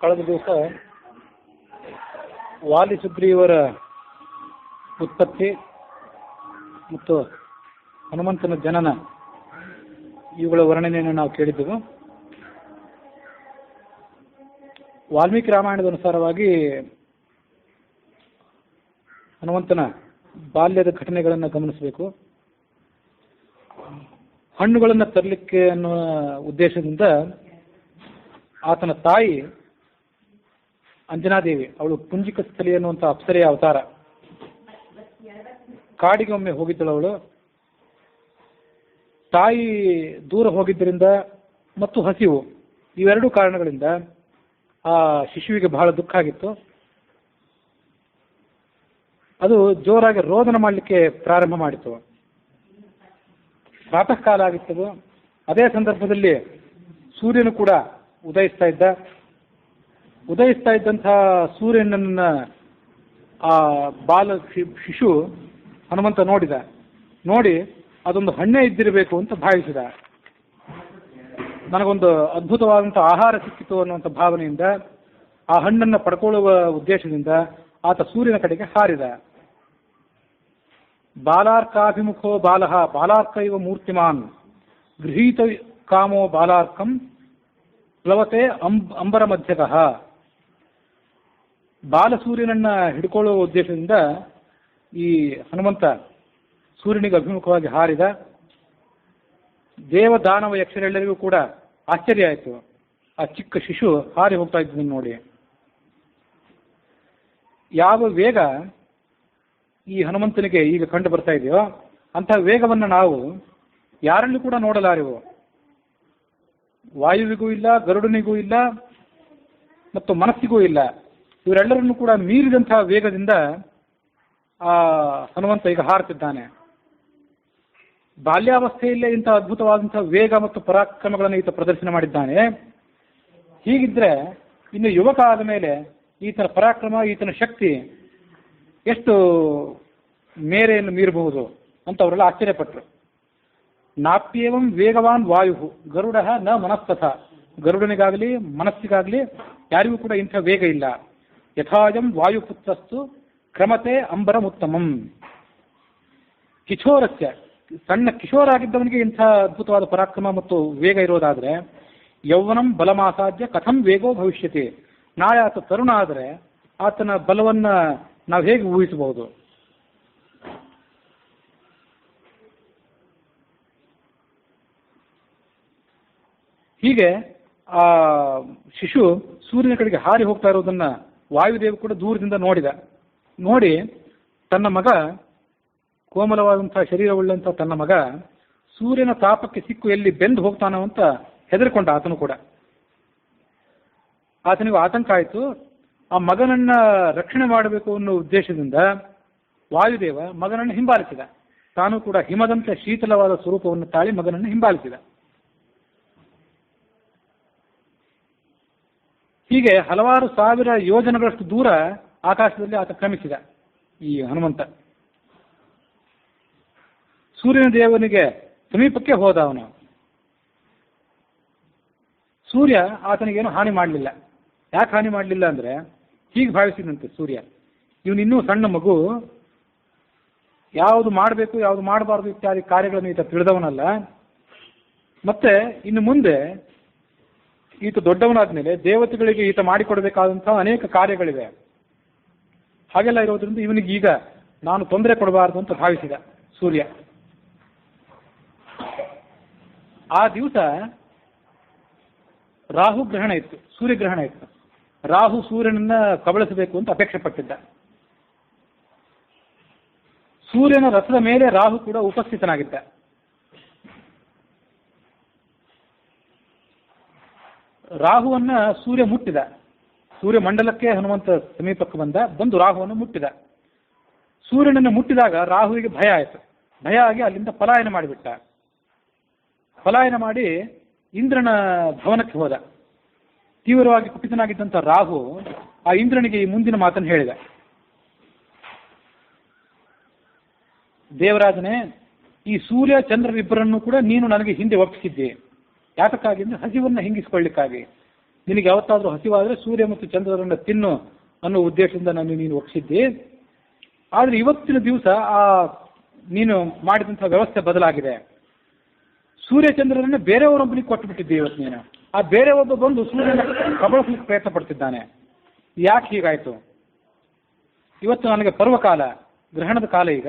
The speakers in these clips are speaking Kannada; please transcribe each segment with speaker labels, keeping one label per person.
Speaker 1: ಕಳೆದ ದಿವಸ ವಾಲಿ ಸುಗ್ರೀವರ ಉತ್ಪತ್ತಿ ಮತ್ತು ಹನುಮಂತನ ಜನನ ಇವುಗಳ ವರ್ಣನೆಯನ್ನು ನಾವು ಕೇಳಿದ್ದೆವು. ವಾಲ್ಮೀಕಿ ರಾಮಾಯಣದ ಅನುಸಾರವಾಗಿ ಹನುಮಂತನ ಬಾಲ್ಯದ ಘಟನೆಗಳನ್ನು ಗಮನಿಸಬೇಕು. ಹಣ್ಣುಗಳನ್ನು ತರಲಿಕ್ಕೆ ಅನ್ನುವ ಉದ್ದೇಶದಿಂದ ಆತನ ತಾಯಿ ಅಂಜನಾದೇವಿ, ಅವಳು ಪುಂಜಿಕ ಸ್ಥಳಿ ಅನ್ನುವಂಥ ಅಪ್ಸರೆಯ ಅವತಾರ, ಕಾಡಿಗೆ ಒಮ್ಮೆ ಹೋಗಿದ್ದಳು. ಅವಳು ತಾಯಿ ದೂರ ಹೋಗಿದ್ದರಿಂದ ಮತ್ತು ಹಸಿವು, ಇವೆರಡೂ ಕಾರಣಗಳಿಂದ ಆ ಶಿಶುವಿಗೆ ಬಹಳ ದುಃಖ ಆಗಿತ್ತು. ಅದು ಜೋರಾಗಿ ರೋದನ ಮಾಡಲಿಕ್ಕೆ ಪ್ರಾರಂಭ ಮಾಡಿತು. ಪ್ರಾತಃ ಕಾಲ ಆಗಿತ್ತು. ಅದೇ ಸಂದರ್ಭದಲ್ಲಿ ಸೂರ್ಯನು ಕೂಡ ಉದಯಿಸ್ತಾ ಇದ್ದಂತಹ ಸೂರ್ಯನನ್ನ ಆ ಬಾಲ ಶಿಶು ಹನುಮಂತ ನೋಡಿ ಅದೊಂದು ಹಣ್ಣೇ ಇದ್ದಿರಬೇಕು ಅಂತ ಭಾವಿಸಿದ. ನನಗೊಂದು ಅದ್ಭುತವಾದಂಥ ಆಹಾರ ಸಿಕ್ಕಿತು ಅನ್ನುವಂಥ ಭಾವನೆಯಿಂದ ಆ ಹಣ್ಣನ್ನು ಪಡ್ಕೊಳ್ಳುವ ಉದ್ದೇಶದಿಂದ ಆತ ಸೂರ್ಯನ ಕಡೆಗೆ ಹಾರಿದ. ಬಾಲಾರ್ಕಾಭಿಮುಖೋ ಬಾಲಃ ಬಾಲಾರ್ಕ ಇವ ಮೂರ್ತಿಮಾನ್ ಗೃಹೀತ ಕಾಮೋ ಬಾಲಾರ್ಕಂ ಪ್ಲವತೆ ಅಂಬರ ಮಧ್ಯಗಃ. ಬಾಲಸೂರ್ಯನನ್ನ ಹಿಡ್ಕೊಳ್ಳುವ ಉದ್ದೇಶದಿಂದ ಈ ಹನುಮಂತ ಸೂರ್ಯನಿಗೆ ಅಭಿಮುಖವಾಗಿ ಹಾರಿದ. ದೇವ ದಾನವ ಯಕ್ಷರೆಲ್ಲರಿಗೂ ಕೂಡ ಆಶ್ಚರ್ಯ ಆಯಿತು, ಆ ಚಿಕ್ಕ ಶಿಶು ಹಾರಿ ಹೋಗ್ತಾ ಇದ್ದನ್ನು ನೋಡಿ. ಯಾವ ವೇಗ ಈ ಹನುಮಂತನಿಗೆ ಈಗ ಕಂಡು ಬರ್ತಾ ಇದೆಯೋ ಅಂತಹ ವೇಗವನ್ನು ನಾವು ಯಾರಲ್ಲೂ ಕೂಡ ನೋಡಲಾರೆವು. ವಾಯುವಿಗೂ ಇಲ್ಲ, ಗರುಡನಿಗೂ ಇಲ್ಲ, ಮತ್ತು ಮನಸ್ಸಿಗೂ ಇಲ್ಲ. ಇವರೆಲ್ಲರನ್ನು ಕೂಡ ಮೀರಿದಂತಹ ವೇಗದಿಂದ ಆ ಹನುಮಂತ ಈಗ ಹಾರುತ್ತಿದ್ದಾನೆ. ಬಾಲ್ಯಾವಸ್ಥೆಯಲ್ಲೇ ಇಂತಹ ಅದ್ಭುತವಾದಂತಹ ವೇಗ ಮತ್ತು ಪರಾಕ್ರಮಗಳನ್ನು ಈತ ಪ್ರದರ್ಶನ ಮಾಡಿದ್ದಾನೆ. ಹೀಗಿದ್ರೆ ಇನ್ನು ಯುವಕ ಆದ ಮೇಲೆ ಈತನ ಪರಾಕ್ರಮ, ಈತನ ಶಕ್ತಿ ಎಷ್ಟು ಮೇರೆಯನ್ನು ಮೀರಬಹುದು ಅಂತ ಅವರೆಲ್ಲ ಆಶ್ಚರ್ಯಪಟ್ಟರು. ನಾಪ್ಯೇವಂ ವೇಗವಾನ್ ವಾಯು ಗರುಡ ನ ಮನಸ್ತಥ. ಗರುಡನಿಗಾಗಲಿ ಮನಸ್ಸಿಗಾಗಲಿ ಯಾರಿಗೂ ಕೂಡ ಇಂಥ ವೇಗ ಇಲ್ಲ. ಯಥಾಯಂ ವಾಯುಪುತ್ರಸ್ತು ಕ್ರಮತೆ ಅಂಬರಮುತ್ತಮಂ. ಕಿಶೋರಸ್ಯ, ಸಣ್ಣ ಕಿಶೋರ ಆಗಿದ್ದವನಿಗೆ ಇಂಥ ಅದ್ಭುತವಾದ ಪರಾಕ್ರಮ ಮತ್ತು ವೇಗ ಇರೋದಾದ್ರೆ ಯೌವನಂ ಬಲಮಾಸಾಧ್ಯ ಕಥಂ ವೇಗೋ ಭವಿಷ್ಯತಿ. ನಾಳೆ ಆತ ತರುಣ ಆದರೆ ಆತನ ಬಲವನ್ನ ನಾವು ಹೇಗೆ ಊಹಿಸಬಹುದು? ಹೀಗೆ ಆ ಶಿಶು ಸೂರ್ಯನ ಕಡೆಗೆ ಹಾರಿ ಹೋಗ್ತಾ ಇರೋದನ್ನ ವಾಯುದೇವ ಕೂಡ ದೂರದಿಂದ ನೋಡಿ ತನ್ನ ಮಗ, ಕೋಮಲವಾದಂತಹ ಶರೀರವುಳ್ಳಂತಹ ತನ್ನ ಮಗ ಸೂರ್ಯನ ತಾಪಕ್ಕೆ ಸಿಕ್ಕು ಎಲ್ಲಿ ಬೆಂದು ಹೋಗ್ತಾನೋ ಅಂತ ಹೆದರ್ಕೊಂಡ ಆತನು ಕೂಡ. ಆತನಿಗೂ ಆತಂಕ ಆಯಿತು. ಆ ಮಗನನ್ನ ರಕ್ಷಣೆ ಮಾಡಬೇಕು ಅನ್ನೋ ಉದ್ದೇಶದಿಂದ ವಾಯುದೇವ ಮಗನನ್ನು ಹಿಂಬಾಲಿಸಿದ. ತಾನು ಕೂಡ ಹಿಮದಂತೆ ಶೀತಲವಾದ ಸ್ವರೂಪವನ್ನು ತಾಳಿ ಮಗನನ್ನು ಹಿಂಬಾಲಿಸಿದ. ಹೀಗೆ ಹಲವಾರು ಸಾವಿರ ಯೋಜನೆಗಳಷ್ಟು ದೂರ ಆಕಾಶದಲ್ಲಿ ಆತ ಕ್ರಮಿಸಿದ ಈ ಹನುಮಂತ. ಸೂರ್ಯನ ದೇವನಿಗೆ ಸಮೀಪಕ್ಕೆ ಹೋದ ಅವನು. ಸೂರ್ಯ ಆತನಿಗೇನು ಹಾನಿ ಮಾಡಲಿಲ್ಲ. ಯಾಕೆ ಹಾನಿ ಮಾಡಲಿಲ್ಲ ಅಂದ್ರೆ ಹೀಗೆ ಭಾವಿಸಿದಂತೆ ಸೂರ್ಯ, ಇವನಿನ್ನೂ ಸಣ್ಣ ಮಗು, ಯಾವುದು ಮಾಡಬೇಕು ಯಾವುದು ಮಾಡಬಾರ್ದು ಇತ್ಯಾದಿ ಕಾರ್ಯಗಳನ್ನು ಈತ ತಿಳಿದವನಲ್ಲ. ಮತ್ತೆ ಇನ್ನು ಮುಂದೆ ಈತ ದೊಡ್ಡವನಾದ್ಮೇಲೆ ದೇವತೆಗಳಿಗೆ ಈತ ಮಾಡಿಕೊಡಬೇಕಾದಂತಹ ಅನೇಕ ಕಾರ್ಯಗಳಿವೆ. ಹಾಗೆಲ್ಲ ಇರೋದ್ರಿಂದ ಇವನಿಗೆ ಈಗ ನಾನು ತೊಂದರೆ ಕೊಡಬಾರದು ಅಂತ ಭಾವಿಸಿದ ಸೂರ್ಯ. ಆ ದಿವಸ ರಾಹು ಗ್ರಹಣ ಇತ್ತು, ಸೂರ್ಯಗ್ರಹಣ ಇತ್ತು. ರಾಹು ಸೂರ್ಯನನ್ನ ಕಬಳಿಸಬೇಕು ಅಂತ ಅಪೇಕ್ಷೆ ಪಟ್ಟಿದ್ದ. ಸೂರ್ಯನ ರಥದ ಮೇಲೆ ರಾಹು ಕೂಡ ಉಪಸ್ಥಿತನಾಗಿದ್ದ. ರಾಹುವನ್ನ ಸೂರ್ಯ ಮುಟ್ಟಿದ. ಸೂರ್ಯ ಮಂಡಲಕ್ಕೆ ಹನುಮಂತ ಸಮೀಪಕ್ಕೆ ಬಂದು ರಾಹುವನ್ನು ಮುಟ್ಟಿದ. ಸೂರ್ಯನನ್ನು ಮುಟ್ಟಿದಾಗ ರಾಹುವಿಗೆ ಭಯ ಆಯಿತು. ಭಯ ಆಗಿ ಅಲ್ಲಿಂದ ಪಲಾಯನ ಮಾಡಿಬಿಟ್ಟ. ಪಲಾಯನ ಮಾಡಿ ಇಂದ್ರನ ಭವನಕ್ಕೆ ಹೋದ. ತೀವ್ರವಾಗಿ ಕುಪಿತನಾಗಿದ್ದಂಥ ರಾಹು ಆ ಇಂದ್ರನಿಗೆ ಈ ಮುಂದಿನ ಮಾತನ್ನು ಹೇಳಿದ. ದೇವರಾಜನೇ, ಈ ಸೂರ್ಯ ಚಂದ್ರರಿಬ್ಬರನ್ನು ಕೂಡ ನೀನು ನನಗೆ ಹಿಂದೆ ಒಪ್ಪಿಸಿದ್ದೆ. ಯಾತಕ್ಕಾಗಿ ಅಂದ್ರೆ ಹಸಿವನ್ನು ಹಿಂಗಿಸ್ಕೊಳ್ಳಿಕ್ಕಾಗಿ. ನಿನಗೆ ಯಾವತ್ತಾದರೂ ಹಸಿವಾದರೆ ಸೂರ್ಯ ಮತ್ತು ಚಂದ್ರರನ್ನು ತಿನ್ನು ಅನ್ನೋ ಉದ್ದೇಶದಿಂದ ನೀನು ಒಪ್ಪಿಸಿದ್ದಿ. ಆದರೆ ಇವತ್ತಿನ ದಿವಸ ಆ ನೀನು ಮಾಡಿದಂಥ ವ್ಯವಸ್ಥೆ ಬದಲಾಗಿದೆ. ಸೂರ್ಯ ಚಂದ್ರರನ್ನು ಬೇರೆಯವರೊಬ್ಬನಿಗೆ ಕೊಟ್ಟು ಬಿಟ್ಟಿದ್ದೆ ಇವತ್ತು ನೀನು. ಆ ಬೇರೆ ಒಬ್ಬ ಬಂದು ಸೂರ್ಯನ ಕಬಳಿಸಲಿಕ್ಕೆ ಪ್ರಯತ್ನ ಪಡ್ತಿದ್ದಾನೆ. ಯಾಕೆ ಹೀಗಾಯಿತು? ಇವತ್ತು ನನಗೆ ಪರ್ವಕಾಲ, ಗ್ರಹಣದ ಕಾಲ. ಈಗ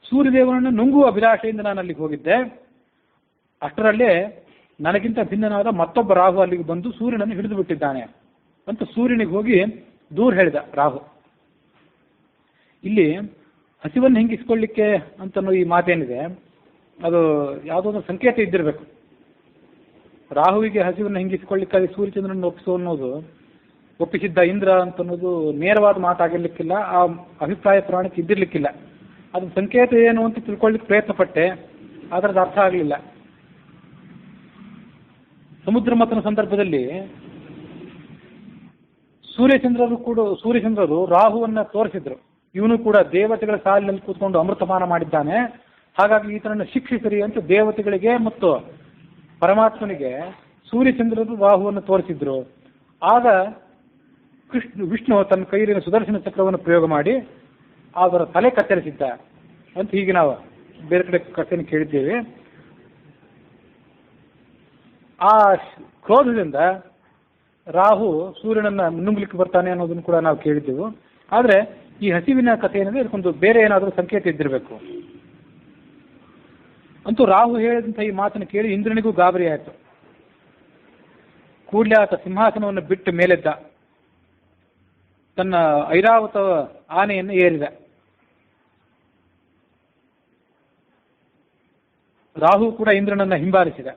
Speaker 1: ಸೂರ್ಯದೇವನನ್ನು ನುಂಗುವ ಅಭಿಲಾಷೆಯಿಂದ ನಾನು ಅಲ್ಲಿಗೆ ಹೋಗಿದ್ದೆ. ಅಷ್ಟರಲ್ಲೇ ನನಗಿಂತ ಭಿನ್ನನಾದ ಮತ್ತೊಬ್ಬ ರಾಹು ಅಲ್ಲಿಗೆ ಬಂದು ಸೂರ್ಯನನ್ನು ಹಿಡಿದು ಬಿಟ್ಟಿದ್ದಾನೆ ಅಂತ ಸೂರ್ಯನಿಗೆ ಹೋಗಿ ದೂರ ಹೇಳಿದ ರಾಹು. ಇಲ್ಲಿ ಹಸಿವನ್ನು ಹಿಂಗಿಸ್ಕೊಳ್ಳಿಕ್ಕೆ ಅಂತನೋ ಈ ಮಾತೇನಿದೆ, ಅದು ಯಾವುದೋ ಒಂದು ಸಂಕೇತ ಇದ್ದಿರಬೇಕು. ರಾಹುವಿಗೆ ಹಸಿವನ್ನು ಹಿಂಗಿಸ್ಕೊಳ್ಳಿಕ್ಕಾಗಿ ಸೂರ್ಯಚಂದ್ರನ ಒಪ್ಪಿಸಿದ್ದ ಇಂದ್ರ ಅಂತನ್ನೋದು ನೇರವಾದ ಮಾತಾಗಿರ್ಲಿಕ್ಕಿಲ್ಲ. ಆ ಅಭಿಪ್ರಾಯ ಪುರಾಣಕ್ಕೆ ಇದ್ದಿರ್ಲಿಕ್ಕಿಲ್ಲ. ಅದು ಸಂಕೇತ ಏನು ಅಂತ ತಿಳ್ಕೊಳ್ಳಿಕ್ಕೆ ಪ್ರಯತ್ನ ಪಟ್ಟೆ, ಅದರದ್ದು ಅರ್ಥ ಆಗಲಿಲ್ಲ. ಸಮುದ್ರ ಮಥನ ಸಂದರ್ಭದಲ್ಲಿ ಸೂರ್ಯಚಂದ್ರರು ರಾಹುವನ್ನ ತೋರಿಸಿದ್ರು. ಇವನು ಕೂಡ ದೇವತೆಗಳ ಸಾಲಿನಲ್ಲಿ ಕೂತ್ಕೊಂಡು ಅಮೃತಪಾನ ಮಾಡಿದ್ದಾನೆ, ಹಾಗಾಗಿ ಈತನನ್ನು ಶಿಕ್ಷಿಸರಿ ಅಂತ ದೇವತೆಗಳಿಗೆ ಮತ್ತು ಪರಮಾತ್ಮನಿಗೆ ಸೂರ್ಯಚಂದ್ರರು ರಾಹುವನ್ನು ತೋರಿಸಿದ್ರು. ಆಗ ವಿಷ್ಣು ತನ್ನ ಕೈಲಿನ ಸುದರ್ಶನ ಚಕ್ರವನ್ನು ಪ್ರಯೋಗ ಮಾಡಿ ಅವರ ತಲೆ ಕತ್ತರಿಸಿದ್ದ ಅಂತ ಹೀಗೆ ನಾವು ಬೇರೆ ಕಡೆ ಕಥೆಯನ್ನು ಕೇಳಿದ್ದೇವೆ. ಆ ಕ್ರೋಧದಿಂದ ರಾಹು ಸೂರ್ಯನನ್ನ ನುಂಗ್ಲಿಕ್ಕೆ ಬರ್ತಾನೆ ಅನ್ನೋದನ್ನು ಕೂಡ ನಾವು ಕೇಳಿದ್ದೆವು. ಆದರೆ ಈ ಹಸಿವಿನ ಕಥೆ ಏನಿದೆ ಇದಕ್ಕೊಂದು ಬೇರೆ ಏನಾದರೂ ಸಂಕೇತ ಇದ್ದಿರಬೇಕು. ಅಂತೂ ರಾಹು ಹೇಳಿದಂಥ ಈ ಮಾತನ್ನು ಕೇಳಿ ಇಂದ್ರನಿಗೂ ಗಾಬರಿ ಆಯಿತು. ಕೂಡಲೇ ಆತ ಸಿಂಹಾಸನವನ್ನು ಬಿಟ್ಟು ಮೇಲೆದ್ದ, ತನ್ನ ಐರಾವತ ಆನೆಯನ್ನು ಏರಿದ. ರಾಹು ಕೂಡ ಇಂದ್ರನನ್ನ ಹಿಂಬಾಲಿಸಿದ.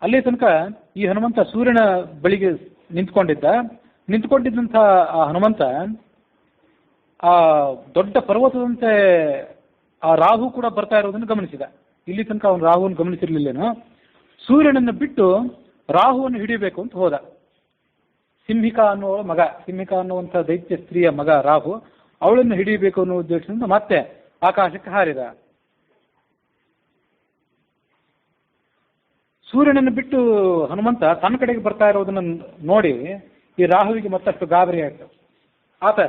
Speaker 1: ಅಲ್ಲಿ ತನಕ ಈ ಹನುಮಂತ ಸೂರ್ಯನ ಬಳಿಗೆ ನಿಂತ್ಕೊಂಡಿದ್ದಂಥ ಆ ಹನುಮಂತ ಆ ದೊಡ್ಡ ಪರ್ವತದಂತೆ ಆ ರಾಹು ಕೂಡ ಬರ್ತಾ ಇರೋದನ್ನು ಗಮನಿಸಿದ. ಇಲ್ಲಿ ತನಕ ಅವನು ರಾಹುವನ್ನು ಗಮನಿಸಿರ್ಲಿಲ್ಲೇನೋ. ಸೂರ್ಯನನ್ನು ಬಿಟ್ಟು ರಾಹುವನ್ನು ಹಿಡಿಯಬೇಕು ಅಂತ ಹೋದ. ಸಿಂಹಿಕಾ ಅನ್ನುವಂಥ ದೈತ್ಯ ಸ್ತ್ರೀಯ ಮಗ ರಾಹು, ಅವಳನ್ನು ಹಿಡಿಯಬೇಕು ಅನ್ನೋ ಉದ್ದೇಶದಿಂದ ಮತ್ತೆ ಆಕಾಶಕ್ಕೆ ಹಾರಿದ. ಸೂರ್ಯನನ್ನು ಬಿಟ್ಟು ಹನುಮಂತ ತನ್ನ ಕಡೆಗೆ ಬರ್ತಾ ಇರೋದನ್ನು ನೋಡಿ ಈ ರಾಹುವಿಗೆ ಮತ್ತಷ್ಟು ಗಾಬರಿ ಆಯಿತು. ಆತ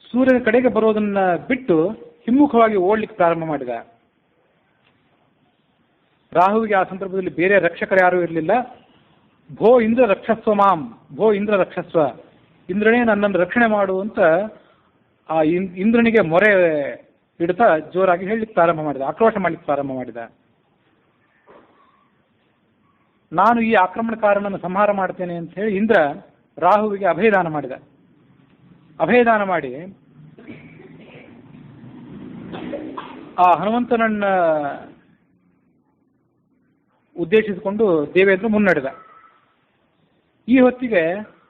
Speaker 1: ಸೂರ್ಯನ ಕಡೆಗೆ ಬರೋದನ್ನ ಬಿಟ್ಟು ಹಿಮ್ಮುಖವಾಗಿ ಓಡ್ಲಿಕ್ಕೆ ಪ್ರಾರಂಭ ಮಾಡಿದ. ರಾಹುವಿಗೆ ಆ ಸಂದರ್ಭದಲ್ಲಿ ಬೇರೆ ರಕ್ಷಕರು ಯಾರೂ ಇರಲಿಲ್ಲ. ಭೋ ಇಂದ್ರ ರಕ್ಷಸ್ವ ಮಾಂ, ಭೋ ಇಂದ್ರ ರಕ್ಷಸ್ವ, ಇಂದ್ರನೇ ನನ್ನನ್ನು ರಕ್ಷಣೆ ಮಾಡುವಂತ ಆ ಇಂದ್ರನಿಗೆ ಮೊರೆ ಇಡ್ತಾ ಜೋರಾಗಿ ಹೇಳಲಿಕ್ಕೆ ಪ್ರಾರಂಭ ಮಾಡಿದ, ಆಕ್ರೋಶ ಮಾಡಲಿಕ್ಕೆ ಪ್ರಾರಂಭ ಮಾಡಿದ. ನಾನು ಈ ಆಕ್ರಮಣಕಾರನನ್ನು ಸಂಹಾರ ಮಾಡ್ತೇನೆ ಅಂತ ಹೇಳಿ ಇಂದ್ರ ರಾಹುವಿಗೆ ಅಭಯದಾನ ಮಾಡಿದ. ಅಭಯದಾನ ಮಾಡಿ ಆ ಹನುಮಂತನನ್ನ ಉದ್ದೇಶಿಸಿಕೊಂಡು ದೇವೇಂದ್ರ ಮುನ್ನಡೆದ. ಈ ಹೊತ್ತಿಗೆ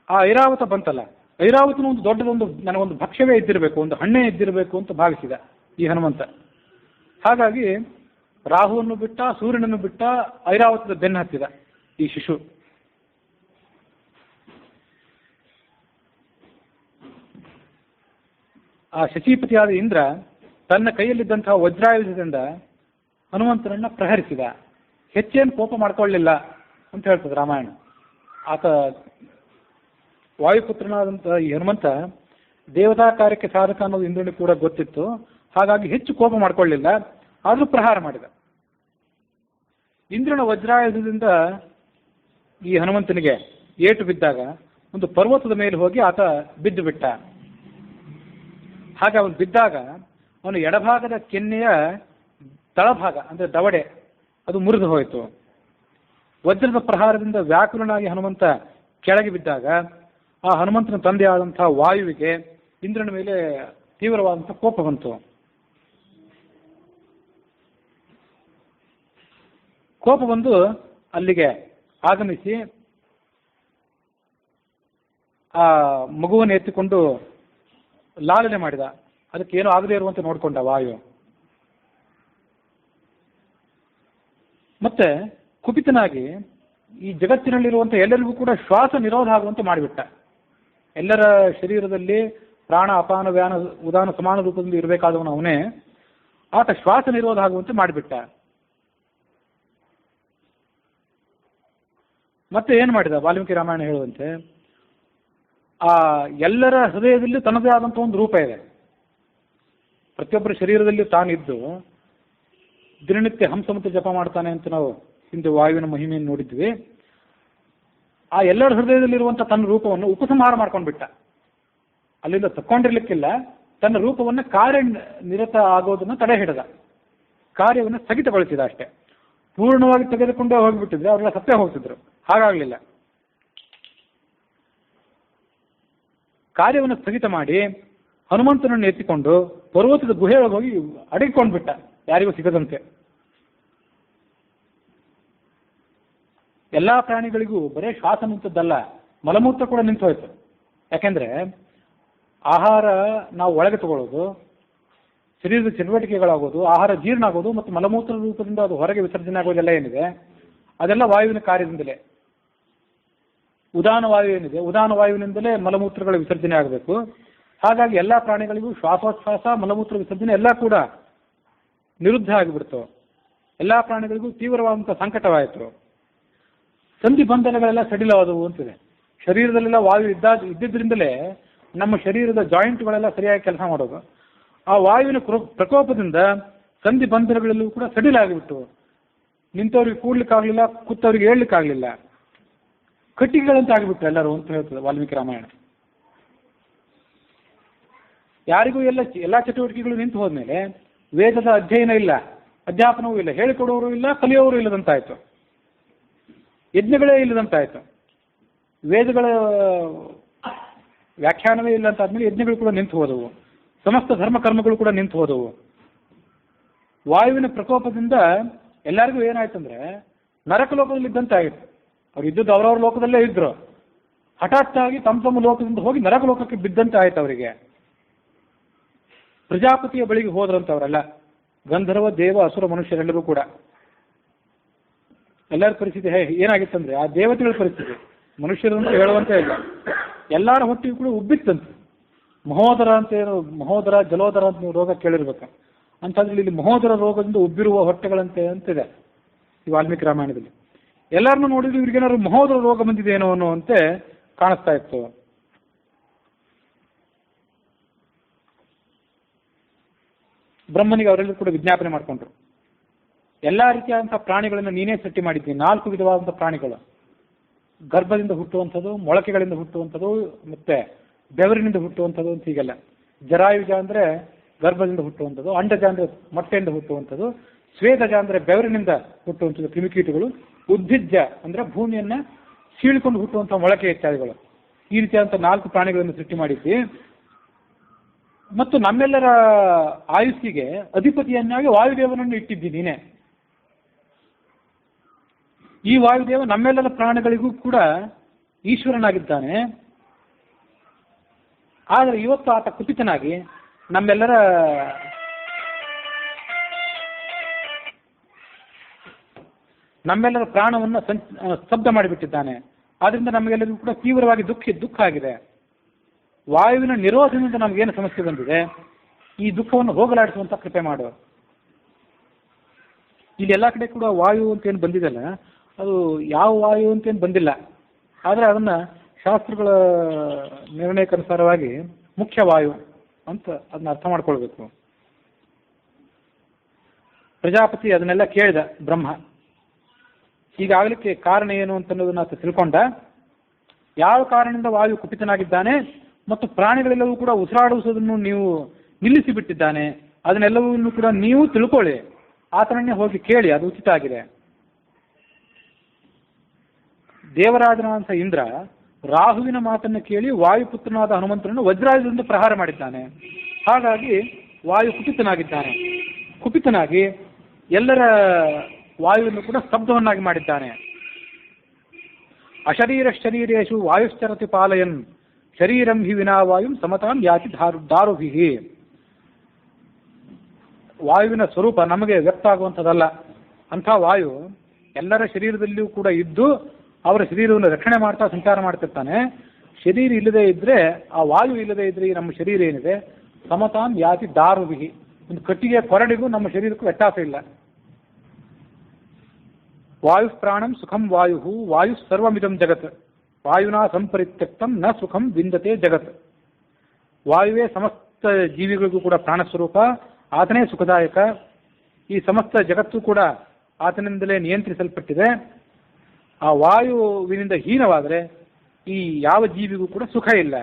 Speaker 1: ಆ ಐರಾವತ ಬಂತಲ್ಲ, ಐರಾವತನ ಒಂದು ದೊಡ್ಡದೊಂದು ನನಗೊಂದು ಭಕ್ಷ್ಯವೇ ಇದ್ದಿರಬೇಕು, ಒಂದು ಹಣ್ಣೇ ಇದ್ದಿರಬೇಕು ಅಂತ ಭಾವಿಸಿದ ಈ ಹನುಮಂತ. ಹಾಗಾಗಿ ರಾಹುವನ್ನು ಬಿಟ್ಟ, ಸೂರ್ಯನನ್ನು ಬಿಟ್ಟ, ಐರಾವತದ ಬೆನ್ನು ಹತ್ತಿದ ಈ ಶಿಶು. ಆ ಶಚೀಪತಿಯಾದ ಇಂದ್ರ ತನ್ನ ಕೈಯಲ್ಲಿದ್ದಂತಹ ವಜ್ರಾಯುಧದಿಂದ ಹನುಮಂತನನ್ನ ಪ್ರಹರಿಸಿದ. ಹೆಚ್ಚೇನು ಕೋಪ ಮಾಡ್ಕೊಳ್ಳಿಲ್ಲ ಅಂತ ಹೇಳ್ತದೆ ರಾಮಾಯಣ. ಆತ ವಾಯುಪುತ್ರನಾದಂತಹ ಈ ಹನುಮಂತ ದೇವತಾ ಕಾರ್ಯಕ್ಕೆ ಸಾಧಕ ಅನ್ನೋದು ಇಂದ್ರನಿಗೆ ಕೂಡ ಗೊತ್ತಿತ್ತು. ಹಾಗಾಗಿ ಹೆಚ್ಚು ಕೋಪ ಮಾಡ್ಕೊಳ್ಳಿಲ್ಲ, ಆದರೂ ಪ್ರಹಾರ ಮಾಡಿದ. ಇಂದ್ರನ ವಜ್ರಾಯುಧದಿಂದ ಈ ಹನುಮಂತನಿಗೆ ಏಟು ಬಿದ್ದಾಗ ಒಂದು ಪರ್ವತದ ಮೇಲೆ ಹೋಗಿ ಆತ ಬಿದ್ದು ಬಿಟ್ಟ. ಹಾಗೆ ಅವನು ಬಿದ್ದಾಗ ಅವನು ಎಡಭಾಗದ ಕೆನ್ನೆಯ ತಳಭಾಗ ಅಂದರೆ ದವಡೆ ಅದು ಮುರಿದು ಹೋಯಿತು. ವಜ್ರದ ಪ್ರಹಾರದಿಂದ ವ್ಯಾಕುಲನಾಗಿ ಹನುಮಂತ ಕೆಳಗೆ ಬಿದ್ದಾಗ ಆ ಹನುಮಂತನ ತಂದೆಯಾದಂತಹ ವಾಯುವಿಗೆ ಇಂದ್ರನ ಮೇಲೆ ತೀವ್ರವಾದಂತಹ ಕೋಪ ಬಂತು. ಕೋಪ ಬಂದು ಅಲ್ಲಿಗೆ ಆಗಮಿಸಿ ಆ ಮಗುವನ್ನು ಎತ್ತಿಕೊಂಡು ಲಾಲನೆ ಮಾಡಿದ. ಅದಕ್ಕೆ ಏನೂ ಆಗದೇ ಇರುವಂತೆ ನೋಡಿಕೊಂಡ ವಾಯು. ಮತ್ತೆ ಕುಪಿತನಾಗಿ ಈ ಜಗತ್ತಿನಲ್ಲಿರುವಂಥ ಎಲ್ಲರಿಗೂ ಕೂಡ ಶ್ವಾಸ ನಿರೋಧ ಆಗುವಂತೆ ಮಾಡಿಬಿಟ್ಟ. ಎಲ್ಲರ ಶರೀರದಲ್ಲಿ ಪ್ರಾಣ ಅಪಾನ ವ್ಯಾನ ಉದಾನ ಸಮಾನ ರೂಪದಲ್ಲಿ ಇರಬೇಕಾದವನು ಅವನೇ. ಆತ ಶ್ವಾಸ ನಿರೋಧ ಆಗುವಂತೆ ಮಾಡಿಬಿಟ್ಟ. ಮತ್ತೆ ಏನು ಮಾಡಿದ ವಾಲ್ಮೀಕಿ ರಾಮಾಯಣ ಹೇಳುವಂತೆ, ಆ ಎಲ್ಲರ ಹೃದಯದಲ್ಲಿ ತನ್ನದೇ ಆದಂಥ ಒಂದು ರೂಪ ಇದೆ. ಪ್ರತಿಯೊಬ್ಬರ ಶರೀರದಲ್ಲಿ ತಾನಿದ್ದು ದಿನನಿತ್ಯ ಹಂಸಮಂತ್ರ ಜಪ ಮಾಡ್ತಾನೆ ಅಂತ ನಾವು ಹಿಂದೆ ವಾಯುವಿನ ಮಹಿಮೆಯನ್ನು ನೋಡಿದ್ವಿ. ಆ ಎಲ್ಲರ ಹೃದಯದಲ್ಲಿರುವಂಥ ತನ್ನ ರೂಪವನ್ನು ಉಪಸಂಹಾರ ಮಾಡ್ಕೊಂಡು ಬಿಟ್ಟ. ಅಲ್ಲಿಂದ ತಕ್ಕೊಂಡಿರ್ಲಿಕ್ಕಿಲ್ಲ, ತನ್ನ ರೂಪವನ್ನು ಕಾರ್ಯನಿರತ ಆಗೋದನ್ನು ತಡೆ ಹಿಡಿದ, ಕಾರ್ಯವನ್ನು ಸ್ಥಗಿತಗೊಳಿಸಿದ ಅಷ್ಟೇ. ಪೂರ್ಣವಾಗಿ ತೆಗೆದುಕೊಂಡೇ ಹೋಗಿಬಿಟ್ಟಿದ್ರೆ ಅವರೆಲ್ಲ ಸತ್ಯ ಹೋಗ್ತಿದ್ರು. ಹಾಗಾಗಲಿಲ್ಲ. ಕಾರ್ಯವನ್ನು ಸ್ಥಗಿತ ಮಾಡಿ ಹನುಮಂತನನ್ನು ಎತ್ತಿಕೊಂಡು ಪರ್ವತದ ಗುಹೆಯೊಳಗೆ ಹೋಗಿ ಅಡಗಿಕೊಂಡು ಬಿಟ್ಟ, ಯಾರಿಗೂ ಸಿಗದಂತೆ. ಎಲ್ಲಾ ಪ್ರಾಣಿಗಳಿಗೂ ಬರೇ ಶ್ವಾಸ ನಿಂತದ್ದಲ್ಲ, ಮಲಮೂತ್ರ ಕೂಡ ನಿಂತು ಹೋಯ್ತು. ಯಾಕೆಂದ್ರೆ ಆಹಾರ ನಾವು ಒಳಗೆ ತಗೊಳ್ಳೋದು, ಶರೀರದ ಚಟುವಟಿಕೆಗಳಾಗೋದು, ಆಹಾರ ಜೀರ್ಣ ಆಗೋದು ಮತ್ತು ಮಲಮೂತ್ರ ರೂಪದಿಂದ ಅದು ಹೊರಗೆ ವಿಸರ್ಜನೆ ಆಗೋದೆಲ್ಲ ಏನಿದೆ ಅದೆಲ್ಲ ವಾಯುವಿನ ಕಾರ್ಯದಿಂದಲೇ. ಉದಾನ ವಾಯು ಏನಿದೆ, ಉದಾನ ವಾಯುವಿನಿಂದಲೇ ಮಲಮೂತ್ರಗಳ ವಿಸರ್ಜನೆ ಆಗಬೇಕು. ಹಾಗಾಗಿ ಎಲ್ಲ ಪ್ರಾಣಿಗಳಿಗೂ ಶ್ವಾಸೋಚ್ಛ್ವಾಸ, ಮಲಮೂತ್ರ ವಿಸರ್ಜನೆ ಎಲ್ಲ ಕೂಡ ನಿರುದ್ಧ ಆಗಿಬಿಡ್ತು. ಎಲ್ಲ ಪ್ರಾಣಿಗಳಿಗೂ ತೀವ್ರವಾದಂಥ ಸಂಕಟವಾಯಿತು. ಸಂಧಿ ಬಂಧನಗಳೆಲ್ಲ ಸಡಿಲವಾದವು ಅಂತಿದೆ. ಶರೀರದಲ್ಲೆಲ್ಲ ವಾಯು ಇದ್ದಿದ್ದರಿಂದಲೇ ನಮ್ಮ ಶರೀರದ ಜಾಯಿಂಟ್ಗಳೆಲ್ಲ ಸರಿಯಾಗಿ ಕೆಲಸ ಮಾಡೋದು. ಆ ವಾಯುವಿನ ಪ್ರಕೋಪದಿಂದ ಸಂಧಿ ಬಂಧನಗಳಲ್ಲೂ ಕೂಡ ಸಡಿಲಾಗಿಬಿಟ್ಟು ನಿಂತವ್ರಿಗೆ ಕೂಡ್ಲಿಕ್ಕಾಗಲಿಲ್ಲ, ಕೂತವ್ರಿಗೆ ಹೇಳಲಿಕ್ಕಾಗಲಿಲ್ಲ, ಕಟ್ಟಿಗೆಗಳಂತ ಆಗಿಬಿಟ್ಟು ಎಲ್ಲರೂ ಅಂತ ಹೇಳ್ತದೆ ವಾಲ್ಮೀಕಿ ರಾಮಾಯಣ. ಯಾರಿಗೂ ಎಲ್ಲ ಚಟುವಟಿಕೆಗಳು ನಿಂತು ಹೋದ್ಮೇಲೆ ವೇದದ ಅಧ್ಯಯನ ಇಲ್ಲ, ಅಧ್ಯಾಪನವೂ ಇಲ್ಲ, ಹೇಳಿಕೊಡೋರು ಇಲ್ಲ, ಕಲಿಯೋರು ಇಲ್ಲದಂತಾಯ್ತು, ಯಜ್ಞಗಳೇ ಇಲ್ಲದಂತಾಯ್ತು, ವೇದಗಳ ವ್ಯಾಖ್ಯಾನವೇ ಇಲ್ಲ ಅಂತ ಆದ್ಮೇಲೆ ಯಜ್ಞಗಳು ಕೂಡ ನಿಂತು ಹೋದವು, ಸಮಸ್ತ ಧರ್ಮಕರ್ಮಗಳು ಕೂಡ ನಿಂತು ಹೋದವು. ವಾಯುವಿನ ಪ್ರಕೋಪದಿಂದ ಎಲ್ಲರಿಗೂ ಏನಾಯ್ತಂದ್ರೆ ನರಕ ಲೋಕದಲ್ಲಿ ಇದ್ದಂತೆ ಆಗಿತ್ತು. ಅವ್ರು ಇದ್ದದ್ದು ಅವರವ್ರ ಲೋಕದಲ್ಲೇ ಇದ್ರು, ಹಠಾತ್ ಆಗಿ ತಮ್ಮ ಲೋಕದಿಂದ ಹೋಗಿ ನರಕ ಲೋಕಕ್ಕೆ ಬಿದ್ದಂತೆ ಆಯ್ತು ಅವರಿಗೆ. ಪ್ರಜಾಪತಿಯ ಬಳಿಗೆ ಹೋದ್ರಂತವರೆಲ್ಲ, ಗಂಧರ್ವ ದೇವ ಅಸುರ ಮನುಷ್ಯರೆಲ್ಲರೂ ಕೂಡ. ಎಲ್ಲರ ಪರಿಸ್ಥಿತಿ ಏನಾಗಿತ್ತಂದ್ರೆ ಆ ದೇವತೆಗಳ ಪರಿಸ್ಥಿತಿ ಮನುಷ್ಯರು ಅಂತ ಹೇಳುವಂತೆ ಇಲ್ಲ, ಎಲ್ಲರ ಹೊಟ್ಟಿಗೂ ಕೂಡ ಉಬ್ಬಿತ್ತಂತೆ. ಮಹೋದರ ಅಂತ ಏನು, ಮಹೋದರ ಜಲೋದರ ಅಂತ ನೀವು ರೋಗ ಕೇಳಿರ್ಬೇಕು. ಅಂತಂದ್ರೆ ಇಲ್ಲಿ ಮಹೋದರ ರೋಗದಿಂದ ಉಬ್ಬಿರುವ ಹೊಟ್ಟೆಗಳಂತೆ ಅಂತಿದೆ ಈ ವಾಲ್ಮೀಕಿ ರಾಮಾಯಣದಲ್ಲಿ. ಎಲ್ಲರನ್ನೂ ನೋಡಿದ್ರೆ ಇವ್ರಿಗೇನಾದ್ರು ಮಹೋದರ ರೋಗ ಬಂದಿದೇನೋ ಅನ್ನುವಂತೆ ಕಾಣಿಸ್ತಾ ಇತ್ತು. ಬ್ರಹ್ಮನಿಗೆ ಅವರೆಲ್ಲರೂ ಕೂಡ ವಿಜ್ಞಾಪನೆ ಮಾಡಿಕೊಂಡ್ರು, ಎಲ್ಲಾ ರೀತಿಯಾದಂತಹ ಪ್ರಾಣಿಗಳನ್ನು ನೀನೇ ಸೃಷ್ಟಿ ಮಾಡಿದ್ದೀನಿ. 4 ವಿಧವಾದಂತಹ ಪ್ರಾಣಿಗಳು, ಗರ್ಭದಿಂದ ಹುಟ್ಟುವಂಥದ್ದು, ಮೊಳಕೆಗಳಿಂದ ಹುಟ್ಟುವಂಥದ್ದು, ಮತ್ತೆ ಬೆವರಿನಿಂದ ಹುಟ್ಟುವಂಥದ್ದು ಅಂತ ಹೀಗೆಲ್ಲ. ಜರಾಯುಜ ಅಂದ್ರೆ ಗರ್ಭದಿಂದ ಹುಟ್ಟುವಂಥದ್ದು, ಅಂಡಜ ಅಂದ್ರೆ ಮೊಟ್ಟೆಯಿಂದ ಹುಟ್ಟುವಂಥದ್ದು, ಸ್ವೇದಜ ಅಂದ್ರೆ ಬೆವರಿನಿಂದ ಹುಟ್ಟುವಂಥದ್ದು ಕ್ರಿಮಿಕೀಟಗಳು, ಉದ್ಭಿಜ್ಜ ಅಂದ್ರೆ ಭೂಮಿಯನ್ನ ಸೀಳಿಕೊಂಡು ಹುಟ್ಟುವಂತಹ ಮೊಳಕೆ ಇತ್ಯಾದಿಗಳು. ಈ ರೀತಿಯಾದಂತಹ 4 ಪ್ರಾಣಿಗಳನ್ನು ಸೃಷ್ಟಿ ಮಾಡಿದ್ದಿ. ಮತ್ತು ನಮ್ಮೆಲ್ಲರ ಆಯುಸ್ಸಿಗೆ ಅಧಿಪತಿಯನ್ನಾಗಿ ವಾಯುದೇವನನ್ನು ಇಟ್ಟಿದ್ದಿ ನೀನೆ. ಈ ವಾಯುದೇವ ನಮ್ಮೆಲ್ಲರ ಪ್ರಾಣಿಗಳಿಗೂ ಕೂಡ ಈಶ್ವರನಾಗಿದ್ದಾನೆ. ಆದರೆ ಇವತ್ತು ಆತ ಕುಪಿತನಾಗಿ ನಮ್ಮೆಲ್ಲರ ಪ್ರಾಣವನ್ನು ಸ್ತಬ್ಧ ಮಾಡಿಬಿಟ್ಟಿದ್ದಾನೆ. ಆದ್ರಿಂದ ನಮಗೆಲ್ಲರಿಗೂ ಕೂಡ ತೀವ್ರವಾಗಿ ದುಃಖ ಆಗಿದೆ. ವಾಯುವಿನ ನಿರೋಧದಿಂದ ನಮಗೇನು ಸಮಸ್ಯೆ ಬಂದಿದೆ, ಈ ದುಃಖವನ್ನು ಹೋಗಲಾಡಿಸುವಂತ ಕೃಪೆ ಮಾಡು. ಇಲ್ಲಿ ಎಲ್ಲ ಕಡೆ ಕೂಡ ವಾಯು ಅಂತ ಏನು ಬಂದಿದೆಯಲ್ಲ, ಅದು ಯಾವ ವಾಯು ಅಂತೇನು ಬಂದಿಲ್ಲ. ಆದರೆ ಅದನ್ನ ಶಾಸ್ತ್ರಗಳ ನಿರ್ಣಯಕ್ಕನುಸಾರವಾಗಿ ಮುಖ್ಯ ವಾಯು ಅಂತ ಅದನ್ನ ಅರ್ಥ ಮಾಡ್ಕೊಳ್ಬೇಕು. ಪ್ರಜಾಪತಿ ಅದನ್ನೆಲ್ಲ ಕೇಳಿದ ಬ್ರಹ್ಮ. ಹೀಗಾಗಲಿಕ್ಕೆ ಕಾರಣ ಏನು ಅಂತನ್ನೋದನ್ನ ಆತ ತಿಳ್ಕೊಂಡ. ಯಾವ ಕಾರಣದಿಂದ ವಾಯು ಕುಪಿತನಾಗಿದ್ದಾನೆ ಮತ್ತು ಪ್ರಾಣಿಗಳೆಲ್ಲವೂ ಕೂಡ ಉಸಿರಾಡಿಸುವುದನ್ನು ನೀವು ನಿಲ್ಲಿಸಿ ಬಿಟ್ಟಿದ್ದಾನೆ, ಅದನ್ನೆಲ್ಲವನ್ನೂ ಕೂಡ ನೀವು ತಿಳ್ಕೊಳ್ಳಿ, ಆತನನ್ನೇ ಹೋಗಿ ಕೇಳಿ, ಅದು ಉಚಿತ ಆಗಿದೆ. ದೇವರಾಜನಾದಂಥ ಇಂದ್ರ ರಾಹುವಿನ ಮಾತನ್ನು ಕೇಳಿ ವಾಯುಪುತ್ರನಾದ ಹನುಮಂತನನ್ನು ವಜ್ರಾಯುಧದಿಂದ ಪ್ರಹಾರ ಮಾಡಿದ್ದಾನೆ. ಹಾಗಾಗಿ ವಾಯು ಕುಪಿತನಾಗಿ ಎಲ್ಲರ ವಾಯುವನ್ನು ಕೂಡ ಸ್ತಬ್ಧವನ್ನಾಗಿ ಮಾಡಿದ್ದಾನೆ. ಶರೀರೇಶು ವಾಯುಶ್ಚರತಿ ಪಾಲಯನ್ ಶರೀರಂ ಹಿ ವಿನಾ ವಾಯುಂ ಸಮತಾಂ ಯಾತಿ ದಾರುಭಿಹಿ. ವಾಯುವಿನ ಸ್ವರೂಪ ನಮಗೆ ವ್ಯಕ್ತ ಆಗುವಂಥದ್ದಲ್ಲ. ಅಂಥ ವಾಯು ಎಲ್ಲರ ಶರೀರದಲ್ಲಿಯೂ ಕೂಡ ಇದ್ದು ಅವರ ಶರೀರವನ್ನು ರಕ್ಷಣೆ ಮಾಡ್ತಾ ಸಂಚಾರ ಮಾಡ್ತಿರ್ತಾನೆ. ಶರೀರ ಇಲ್ಲದೆ ಇದ್ರೆ, ಆ ವಾಯು ಇಲ್ಲದೆ ಇದ್ರೆ ನಮ್ಮ ಶರೀರ ಏನಿದೆ ಸಮತಾಂ ಯಾತಿ ದಾರುಭಿಹಿ, ಒಂದು ಕಟ್ಟಿಗೆ ಕೊರಡಿಗೂ ನಮ್ಮ ಶರೀರಕ್ಕೂ ವ್ಯತ್ಯಾಸ ಇಲ್ಲ. ವಾಯು ಪ್ರಾಣಂ ಸುಖಂ ವಾಯು ವಾಯು ಸರ್ವಮಿದಂ ಜಗತ್ ವಾಯುನಾ ಸಂಪರಿತ್ಯಕ್ತಂ ನ ಸುಖಂ ವಿಂದತೆ ಜಗತ್. ವಾಯುವೇ ಸಮಸ್ತ ಜೀವಿಗಳಿಗೂ ಕೂಡ ಪ್ರಾಣಸ್ವರೂಪ, ಆತನೇ ಸುಖದಾಯಕ. ಈ ಸಮಸ್ತ ಜಗತ್ತು ಕೂಡ ಆತನಿಂದಲೇ ನಿಯಂತ್ರಿಸಲ್ಪಟ್ಟಿದೆ. ಆ ವಾಯುವಿನಿಂದ ಹೀನವಾದರೆ ಈ ಯಾವ ಜೀವಿಗೂ ಕೂಡ ಸುಖ ಇಲ್ಲ.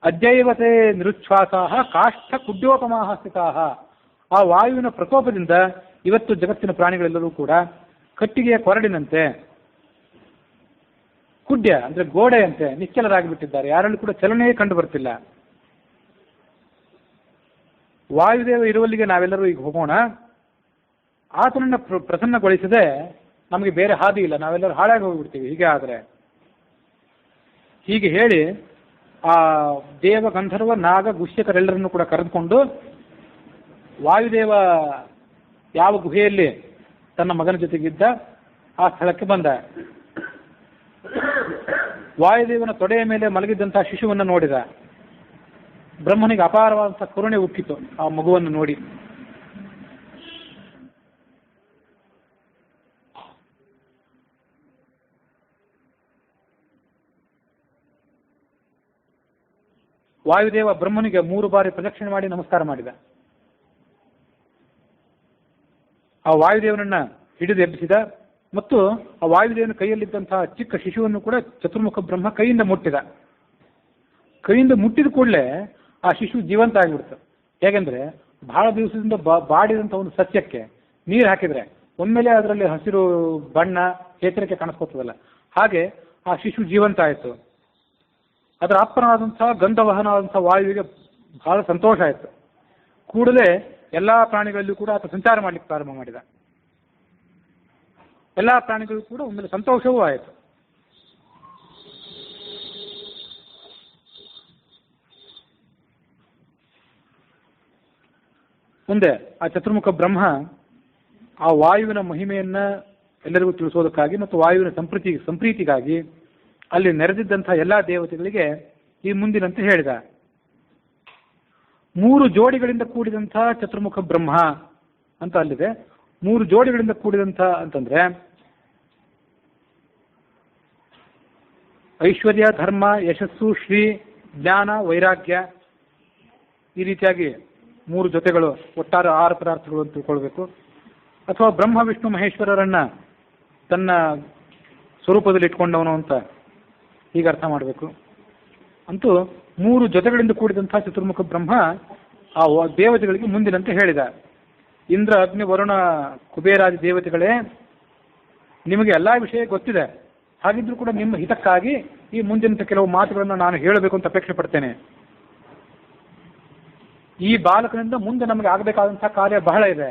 Speaker 1: ಅದ್ಯೈವತೆ ನಿರುಚ್ಛ್ವಾಸಾಹ ಕಾಷ್ಠ ಕುಡ್ಯೋಪಮಾಹ ಸ್ಥಿತಾಹ. ಆ ವಾಯುವಿನ ಪ್ರಕೋಪದಿಂದ ಇವತ್ತು ಜಗತ್ತಿನ ಪ್ರಾಣಿಗಳೆಲ್ಲರೂ ಕೂಡ ಕಟ್ಟಿಗೆಯ ಕೊರಡಿನಂತೆ, ಕುಡ್ಯ ಅಂದ್ರೆ ಗೋಡೆಯಂತೆ ನಿಶ್ಚಲರಾಗಿಬಿಟ್ಟಿದ್ದಾರೆ. ಯಾರಲ್ಲೂ ಕೂಡ ಚಲನೆಯೇ ಕಂಡು ಬರ್ತಿಲ್ಲ. ವಾಯುದೇವ ಇರುವಲ್ಲಿಗೆ ನಾವೆಲ್ಲರೂ ಈಗ ಹೋಗೋಣ. ಆತನನ್ನು ಪ್ರಸನ್ನಗೊಳಿಸದೆ ನಮಗೆ ಬೇರೆ ಹಾದಿ ಇಲ್ಲ, ನಾವೆಲ್ಲರೂ ಹಾಳಾಗಿ ಹೋಗ್ಬಿಡ್ತೀವಿ ಹೀಗೆ ಆದರೆ. ಹೀಗೆ ಹೇಳಿ ಆ ದೇವ ಗಂಧರ್ವ ನಾಗ ಗುಹ್ಯಕರೆಲ್ಲರನ್ನು ಕೂಡ ಕರೆದುಕೊಂಡು ವಾಯುದೇವ ಯಾವ ಗುಹೆಯಲ್ಲಿ ತನ್ನ ಮಗನ ಜೊತೆಗಿದ್ದ ಆ ಸ್ಥಳಕ್ಕೆ ಬಂದ. ವಾಯುದೇವನ ತೊಡೆಯ ಮೇಲೆ ಮಲಗಿದ್ದಂತಹ ಶಿಶುವನ್ನು ನೋಡಿದ. ಬ್ರಹ್ಮನಿಗೆ ಅಪಾರವಾದಂತಹ ಕರುಣೆ ಉಕ್ಕಿತು ಆ ಮಗುವನ್ನು ನೋಡಿ. ವಾಯುದೇವ ಬ್ರಹ್ಮನಿಗೆ 3 ಬಾರಿ ಪ್ರದಕ್ಷಿಣೆ ಮಾಡಿ ನಮಸ್ಕಾರ ಮಾಡಿದ. ಆ ವಾಯುದೇವನನ್ನ ಹಿಡಿದು ಎಬ್ಬಿಸಿದ ಮತ್ತು ಆ ವಾಯುದೇವನ ಕೈಯಲ್ಲಿದ್ದಂತಹ ಚಿಕ್ಕ ಶಿಶುವನ್ನು ಕೂಡ ಚತುರ್ಮುಖ ಬ್ರಹ್ಮ ಕೈಯಿಂದ ಮುಟ್ಟಿದ. ಕೈಯಿಂದ ಮುಟ್ಟಿದ ಕೂಡಲೇ ಆ ಶಿಶು ಜೀವಂತ ಆಗಿಬಿಡ್ತು. ಹೇಗೆಂದ್ರೆ ಬಹಳ ದಿವಸದಿಂದ ಬಾಡಿದಂಥ ಒಂದು ಸಸ್ಯಕ್ಕೆ ನೀರು ಹಾಕಿದ್ರೆ ಒಮ್ಮೆಲೆ ಅದರಲ್ಲಿ ಹಸಿರು ಬಣ್ಣ ಚೇತರಿಕೆ ಕಾಣಿಸ್ಕೊತದಲ್ಲ, ಹಾಗೆ ಆ ಶಿಶು ಜೀವಂತ ಆಯಿತು. ಅದರ ಅಪ್ಪನಾದಂತಹ ಗಂಧವಹನವಾದಂತಹ ವಾಯುವಿಗೆ ಬಹಳ ಸಂತೋಷ ಆಯಿತು. ಕೂಡಲೇ ಎಲ್ಲಾ ಪ್ರಾಣಿಗಳಲ್ಲೂ ಕೂಡ ಆತ ಸಂಚಾರ ಮಾಡಲಿಕ್ಕೆ ಪ್ರಾರಂಭ ಮಾಡಿದ. ಎಲ್ಲಾ ಪ್ರಾಣಿಗಳು ಕೂಡ ಒಮ್ಮೆಲೆ ಸಂತೋಷವೂ ಆಯಿತು. ಮುಂದೆ ಆ ಚತುರ್ಮುಖ ಬ್ರಹ್ಮ ಆ ವಾಯುವಿನ ಮಹಿಮೆಯನ್ನ ಎಲ್ಲರಿಗೂ ತಿಳಿಸೋದಕ್ಕಾಗಿ ಮತ್ತು ವಾಯುವಿನ ಸಂಪ್ರೀತಿಗಾಗಿ ಅಲ್ಲಿ ನೆರೆದಿದ್ದಂತಹ ಎಲ್ಲಾ ದೇವತೆಗಳಿಗೆ ಈ ಮುಂದಿನಂತೆ ಹೇಳಿದ. 3 ಜೋಡಿಗಳಿಂದ ಕೂಡಿದಂತಹ ಚತುರ್ಮುಖ ಬ್ರಹ್ಮ ಅಂತ ಅಲ್ಲಿದೆ. 3 ಜೋಡಿಗಳಿಂದ ಕೂಡಿದಂಥ ಅಂತಂದ್ರೆ ಐಶ್ವರ್ಯ, ಧರ್ಮ, ಯಶಸ್ಸು, ಶ್ರೀ, ಜ್ಞಾನ, ವೈರಾಗ್ಯ, ಈ ರೀತಿಯಾಗಿ 3 ಜೊತೆಗಳು, ಒಟ್ಟಾರೆ 6 ಪದಾರ್ಥಗಳು ಅಂತ ತಿಳ್ಕೊಳ್ಬೇಕು. ಅಥವಾ ಬ್ರಹ್ಮ ವಿಷ್ಣು ಮಹೇಶ್ವರರನ್ನ ತನ್ನ ಸ್ವರೂಪದಲ್ಲಿ ಇಟ್ಕೊಂಡವನು ಅಂತ ಹೀಗೆ ಅರ್ಥ ಮಾಡಬೇಕು. ಅಂತೂ 3 ಜೊತೆಗಳಿಂದ ಕೂಡಿದಂತಹ ಚತುರ್ಮುಖ ಬ್ರಹ್ಮ ಆ ದೇವತೆಗಳಿಗೆ ಮುಂದಿನಂತೆ ಹೇಳಿದ. ಇಂದ್ರ, ಅಗ್ನಿ, ವರುಣ, ಕುಬೇರಾದಿ ದೇವತೆಗಳೇ, ನಿಮಗೆ ಎಲ್ಲಾ ವಿಷಯ ಗೊತ್ತಿದೆ. ಹಾಗಿದ್ರೂ ಕೂಡ ನಿಮ್ಮ ಹಿತಕ್ಕಾಗಿ ಈ ಮುಂದಿನ ಕೆಲವು ಮಾತುಗಳನ್ನು ನಾನು ಹೇಳಬೇಕು ಅಂತ ಅಪೇಕ್ಷೆ ಪಡ್ತೇನೆ. ಈ ಬಾಲಕನಿಂದ ಮುಂದೆ ನಮಗೆ ಆಗಬೇಕಾದಂತಹ ಕಾರ್ಯ ಬಹಳ ಇದೆ.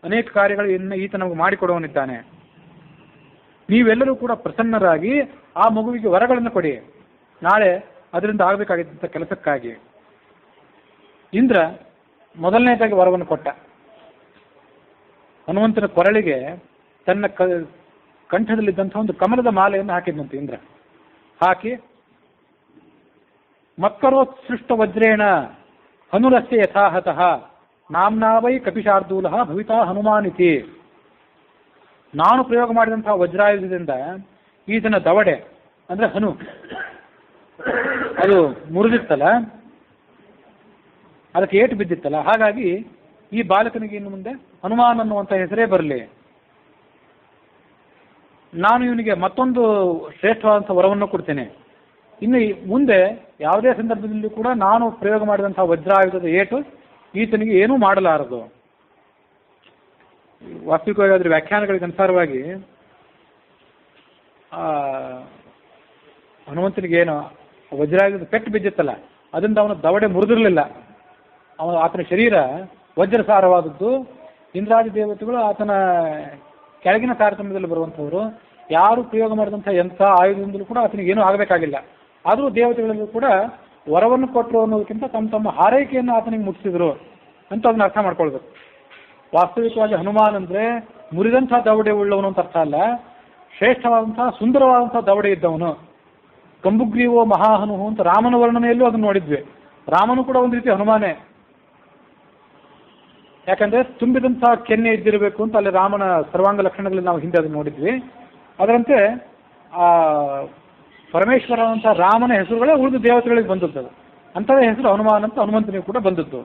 Speaker 1: ಅನೇಕ ಕಾರ್ಯಗಳು ಈತ ನಮಗೆ ಮಾಡಿಕೊಡುವನಿದ್ದಾನೆ. ನೀವೆಲ್ಲರೂ ಕೂಡ ಪ್ರಸನ್ನರಾಗಿ ಆ ಮಗುವಿಗೆ ವರಗಳನ್ನು ಕೊಡಿ, ನಾಳೆ ಅದರಿಂದ ಆಗಬೇಕಾಗಿದ್ದಂಥ ಕೆಲಸಕ್ಕಾಗಿ. ಇಂದ್ರ ಮೊದಲನೇದಾಗಿ ವರವನ್ನು ಕೊಟ್ಟ. ಹನುಮಂತನ ಕೊರಳಿಗೆ ತನ್ನ ಕಂಠದಲ್ಲಿದ್ದಂತಹ ಒಂದು ಕಮಲದ ಮಾಲೆಯನ್ನು ಹಾಕಿದ್ನಂತೆ ಇಂದ್ರ. ಹಾಕಿ ಮಕ್ಕರೋತ್ಸೃಷ್ಟ ವಜ್ರೇಣ ಹನುರಸ್ಯ ಯಥಾಹತಃ ನಾಮ್ನಾವೈ ಕಪಿಶಾರ್ದೂಲಃ ಭವಿತಾ ಹನುಮಾನಿತಿ. ನಾನು ಪ್ರಯೋಗ ಮಾಡಿದಂತಹ ವಜ್ರಾಯುಧದಿಂದ ಈತನ ದವಡೆ ಅಂದ್ರೆ ಹನು ಅದು ಮುರಿದಿತ್ತಲ್ಲ, ಅದಕ್ಕೆ ಏಟು ಬಿದ್ದಿತ್ತಲ್ಲ, ಹಾಗಾಗಿ ಈ ಬಾಲಕನಿಗೆ ಇನ್ನು ಮುಂದೆ ಹನುಮಾನ್ ಅನ್ನುವಂಥ ಹೆಸರೇ ಬರಲಿ. ನಾನು ಇವನಿಗೆ ಮತ್ತೊಂದು ಶ್ರೇಷ್ಠವಾದಂಥ ವರವನ್ನು ಕೊಡ್ತೇನೆ. ಇನ್ನು ಮುಂದೆ ಯಾವುದೇ ಸಂದರ್ಭದಲ್ಲಿ ಕೂಡ ನಾನು ಪ್ರಯೋಗ ಮಾಡಿದಂತಹ ವಜ್ರಾಯುಧದ ಏಟು ಈತನಿಗೆ ಏನೂ ಮಾಡಲಾರದು. ವಾಸ್ತವಿಕವಾಗಿ ಅದರ ವ್ಯಾಖ್ಯಾನಗಳಿಗೆ ಅನುಸಾರವಾಗಿ ಹನುಮಂತನಿಗೆ ಏನು ವಜ್ರಾಯುಧದ ಪೆಟ್ಟು ಬಿದ್ದಿತ್ತಲ್ಲ, ಅದರಿಂದ ಅವನ ದವಡೆ ಮುರಿದಿರಲಿಲ್ಲ. ಆತನ ಶರೀರ ವಜ್ರಸಾರವಾದದ್ದು. ಇಂದ್ರಾದಿ ದೇವತೆಗಳು ಆತನ ಕೆಳಗಿನ ತಾರತಮ್ಯದಲ್ಲಿ ಬರುವಂಥವರು. ಯಾರು ಪ್ರಯೋಗ ಮಾಡಿದಂಥ ಎಂಥ ಆಯುಧದಿಂದಲೂ ಕೂಡ ಆತನಿಗೆ ಏನೂ ಆಗಬೇಕಾಗಿಲ್ಲ. ಆದರೂ ದೇವತೆಗಳಲ್ಲೂ ಕೂಡ ವರವನ್ನು ಕೊಟ್ಟರು ಅನ್ನೋದಕ್ಕಿಂತ ತಮ್ಮ ಹಾರೈಕೆಯನ್ನು ಆತನಿಗೆ ಮುಟ್ಟಿಸಿದ್ರು ಅಂತ ಅದನ್ನ ಅರ್ಥ ಮಾಡ್ಕೊಳ್ಬೇಕು. ವಾಸ್ತವಿಕವಾಗಿ ಹನುಮಾನ್ ಅಂದ್ರೆ ಮುರಿದಂಥ ದವಡೆ ಉಳ್ಳವನು ಅಂತ ಅರ್ಥ ಅಲ್ಲ, ಶ್ರೇಷ್ಠವಾದಂತಹ ಸುಂದರವಾದಂತಹ ದವಡೆ ಇದ್ದವನು. ಕಂಬುಗ್ರೀವೋ ಮಹಾಹನು ಅಂತ ರಾಮನ ವರ್ಣನೆಯಲ್ಲೂ ಅದನ್ನು ನೋಡಿದ್ವಿ. ರಾಮನು ಕೂಡ ಒಂದು ರೀತಿ ಹನುಮಾನೇ. ಯಾಕಂದರೆ ತುಂಬಿದಂತಹ ಕೆನ್ನೆ ಇದ್ದಿರಬೇಕು ಅಂತ ಅಲ್ಲಿ ರಾಮನ ಸರ್ವಾಂಗ ಲಕ್ಷಣಗಳಲ್ಲಿ ನಾವು ಹಿಂದೆ ಅದನ್ನು ನೋಡಿದ್ವಿ. ಅದರಂತೆ ಆ ಪರಮೇಶ್ವರ ಅಂತ ರಾಮನ ಹೆಸರುಗಳೇ ಉಳಿದು ದೇವತೆಗಳಿಗೆ ಬಂದದ್ದು. ಅಂಥದೇ ಹೆಸರು ಹನುಮಾನ್ ಅಂತ ಹನುಮಂತನಿಗೆ ಕೂಡ ಬಂದದ್ದು.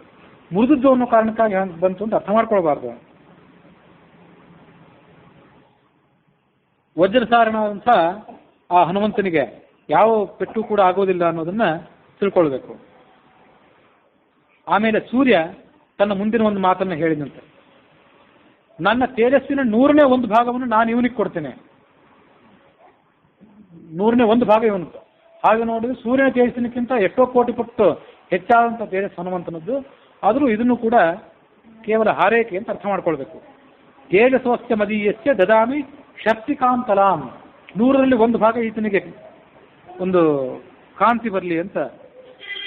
Speaker 1: ಮುರಿದದ್ದು ಅನ್ನೋ ಕಾರಣಕ್ಕಾಗಿ ಬಂತು ಅಂತ ಅರ್ಥ ಮಾಡ್ಕೊಳ್ಬಾರ್ದು. ವಜ್ರಸಾರಣವಂಥ ಆ ಹನುಮಂತನಿಗೆ ಯಾವ ಪೆಟ್ಟು ಕೂಡ ಆಗೋದಿಲ್ಲ ಅನ್ನೋದನ್ನ ತಿಳ್ಕೊಳ್ಬೇಕು. ಆಮೇಲೆ ಸೂರ್ಯ ತನ್ನ ಮುಂದಿನ ಒಂದು ಮಾತನ್ನು ಹೇಳಿದಂತೆ, ನನ್ನ ತೇಜಸ್ಸಿನ 100ನೇ 1 ಭಾಗವನ್ನು ನಾನು ಇವನಿಗೆ ಕೊಡ್ತೇನೆ. 100ನೇ 1 ಭಾಗ ಇವನು. ಹಾಗೆ ನೋಡಿದ್ರೆ ಸೂರ್ಯನ ತೇಜಸ್ಸಿನಕ್ಕಿಂತ ಎಷ್ಟೋ ಕೋಟಿ ಪಟ್ಟು ಹೆಚ್ಚಾದಂಥ ತೇಜಸ್ ಹನುಮಂತನದ್ದು. ಆದರೂ ಇದನ್ನು ಕೂಡ ಕೇವಲ ಹಾರೈಕೆ ಅಂತ ಅರ್ಥ ಮಾಡ್ಕೊಳ್ಬೇಕು. ತೇಜಸ್ವಸ್ಯ ಮದೀಯಸ್ಯ ದದಾಮಿ ಶಕ್ತಿಕಾಂತಲಾಂ, 100ರಲ್ಲಿ 1 ಭಾಗ ಈತನಿಗೆ ಒಂದು ಕಾಂತಿ ಬರಲಿ ಅಂತ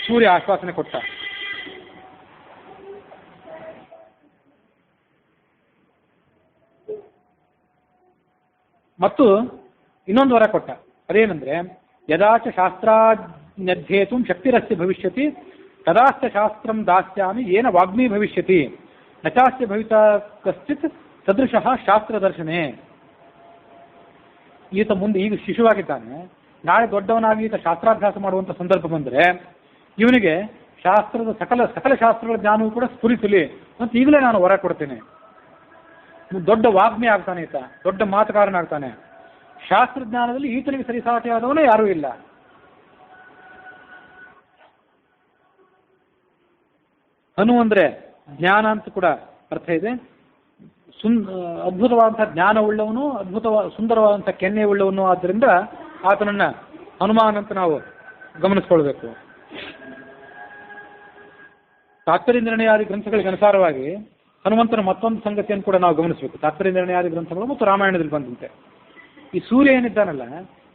Speaker 1: ಸೂರ್ಯ ಆಶ್ವಾಸನೆ ಕೊಟ್ಟ. ಮತ್ತು ಇನ್ನೊಂದು ವರ ಕೊಟ್ಟ. ಅದೇನೆಂದ್ರೆ, ಯದಾಚ ಶಾಸ್ತ್ರಾಧ್ಯೇತು ಶಕ್ತಿರಸ್ಯ ಭವಿಷ್ಯತಿ ತದಾಸ್ತ ಶಾಸ್ತ್ರಂ ದಾಸ್ಯಾಮಿ ಏನ ವಾಗ್ಮಿ ಭವಿಷ್ಯತಿ ನಚಾಸ್ಯ ಭವಿತಾ ಕಶ್ಚಿತ್ ಸದೃಶಃ ಶಾಸ್ತ್ರದರ್ಶನೆ. ಈತ ಮುಂದೆ ಈಗ ಶಿಶುವಾಗಿದ್ದಾನೆ, ನಾಳೆ ದೊಡ್ಡವನಾಗಿ ಈತ ಶಾಸ್ತ್ರಾಭ್ಯಾಸ ಮಾಡುವಂಥ ಸಂದರ್ಭ ಬಂದರೆ ಇವನಿಗೆ ಶಾಸ್ತ್ರದ ಸಕಲ ಶಾಸ್ತ್ರಗಳ ಜ್ಞಾನವೂ ಕೂಡ ಸ್ಫುರಿಸಲಿ ಅಂತ ಈಗಲೇ ನಾನು ವರ ಕೊಡ್ತೇನೆ. ದೊಡ್ಡ ವಾಗ್ಮಿ ಆಗ್ತಾನೆ ಈತ, ದೊಡ್ಡ ಮಾತುಗಾರನಾಗ್ತಾನೆ. ಶಾಸ್ತ್ರಜ್ಞಾನದಲ್ಲಿ ಈತನಿಗೆ ಸರಿಸಾಟಿಯಾದವನೇ ಯಾರೂ ಇಲ್ಲ. ಹನು ಅಂದರೆ ಜ್ಞಾನ ಅಂತ ಕೂಡ ಅರ್ಥ ಇದೆ. ಅದ್ಭುತವಾದಂಥ ಜ್ಞಾನ ಉಳ್ಳವನು, ಸುಂದರವಾದಂಥ ಕೆನ್ನೆ ಉಳ್ಳವನು. ಆದ್ದರಿಂದ ಆತನನ್ನ ಹನುಮಾನ್ ಅಂತ ನಾವು ಗಮನಿಸ್ಕೊಳ್ಬೇಕು. ತಾತ್ಪರ್ಯ ನಿರ್ಣಯಾದಿ ಗ್ರಂಥಗಳಿಗೆ ಅನುಸಾರವಾಗಿ ಹನುಮಂತನ ಮತ್ತೊಂದು ಸಂಗತಿಯನ್ನು ಕೂಡ ನಾವು ಗಮನಿಸಬೇಕು. ತಾತ್ಪರ್ಯ ನಿರ್ಣಯಾದಿ ಗ್ರಂಥಗಳು ಮತ್ತು ರಾಮಾಯಣದಲ್ಲಿ ಬಂದಂತೆ ಈ ಸೂರ್ಯ ಏನಿದ್ದಾನಲ್ಲ,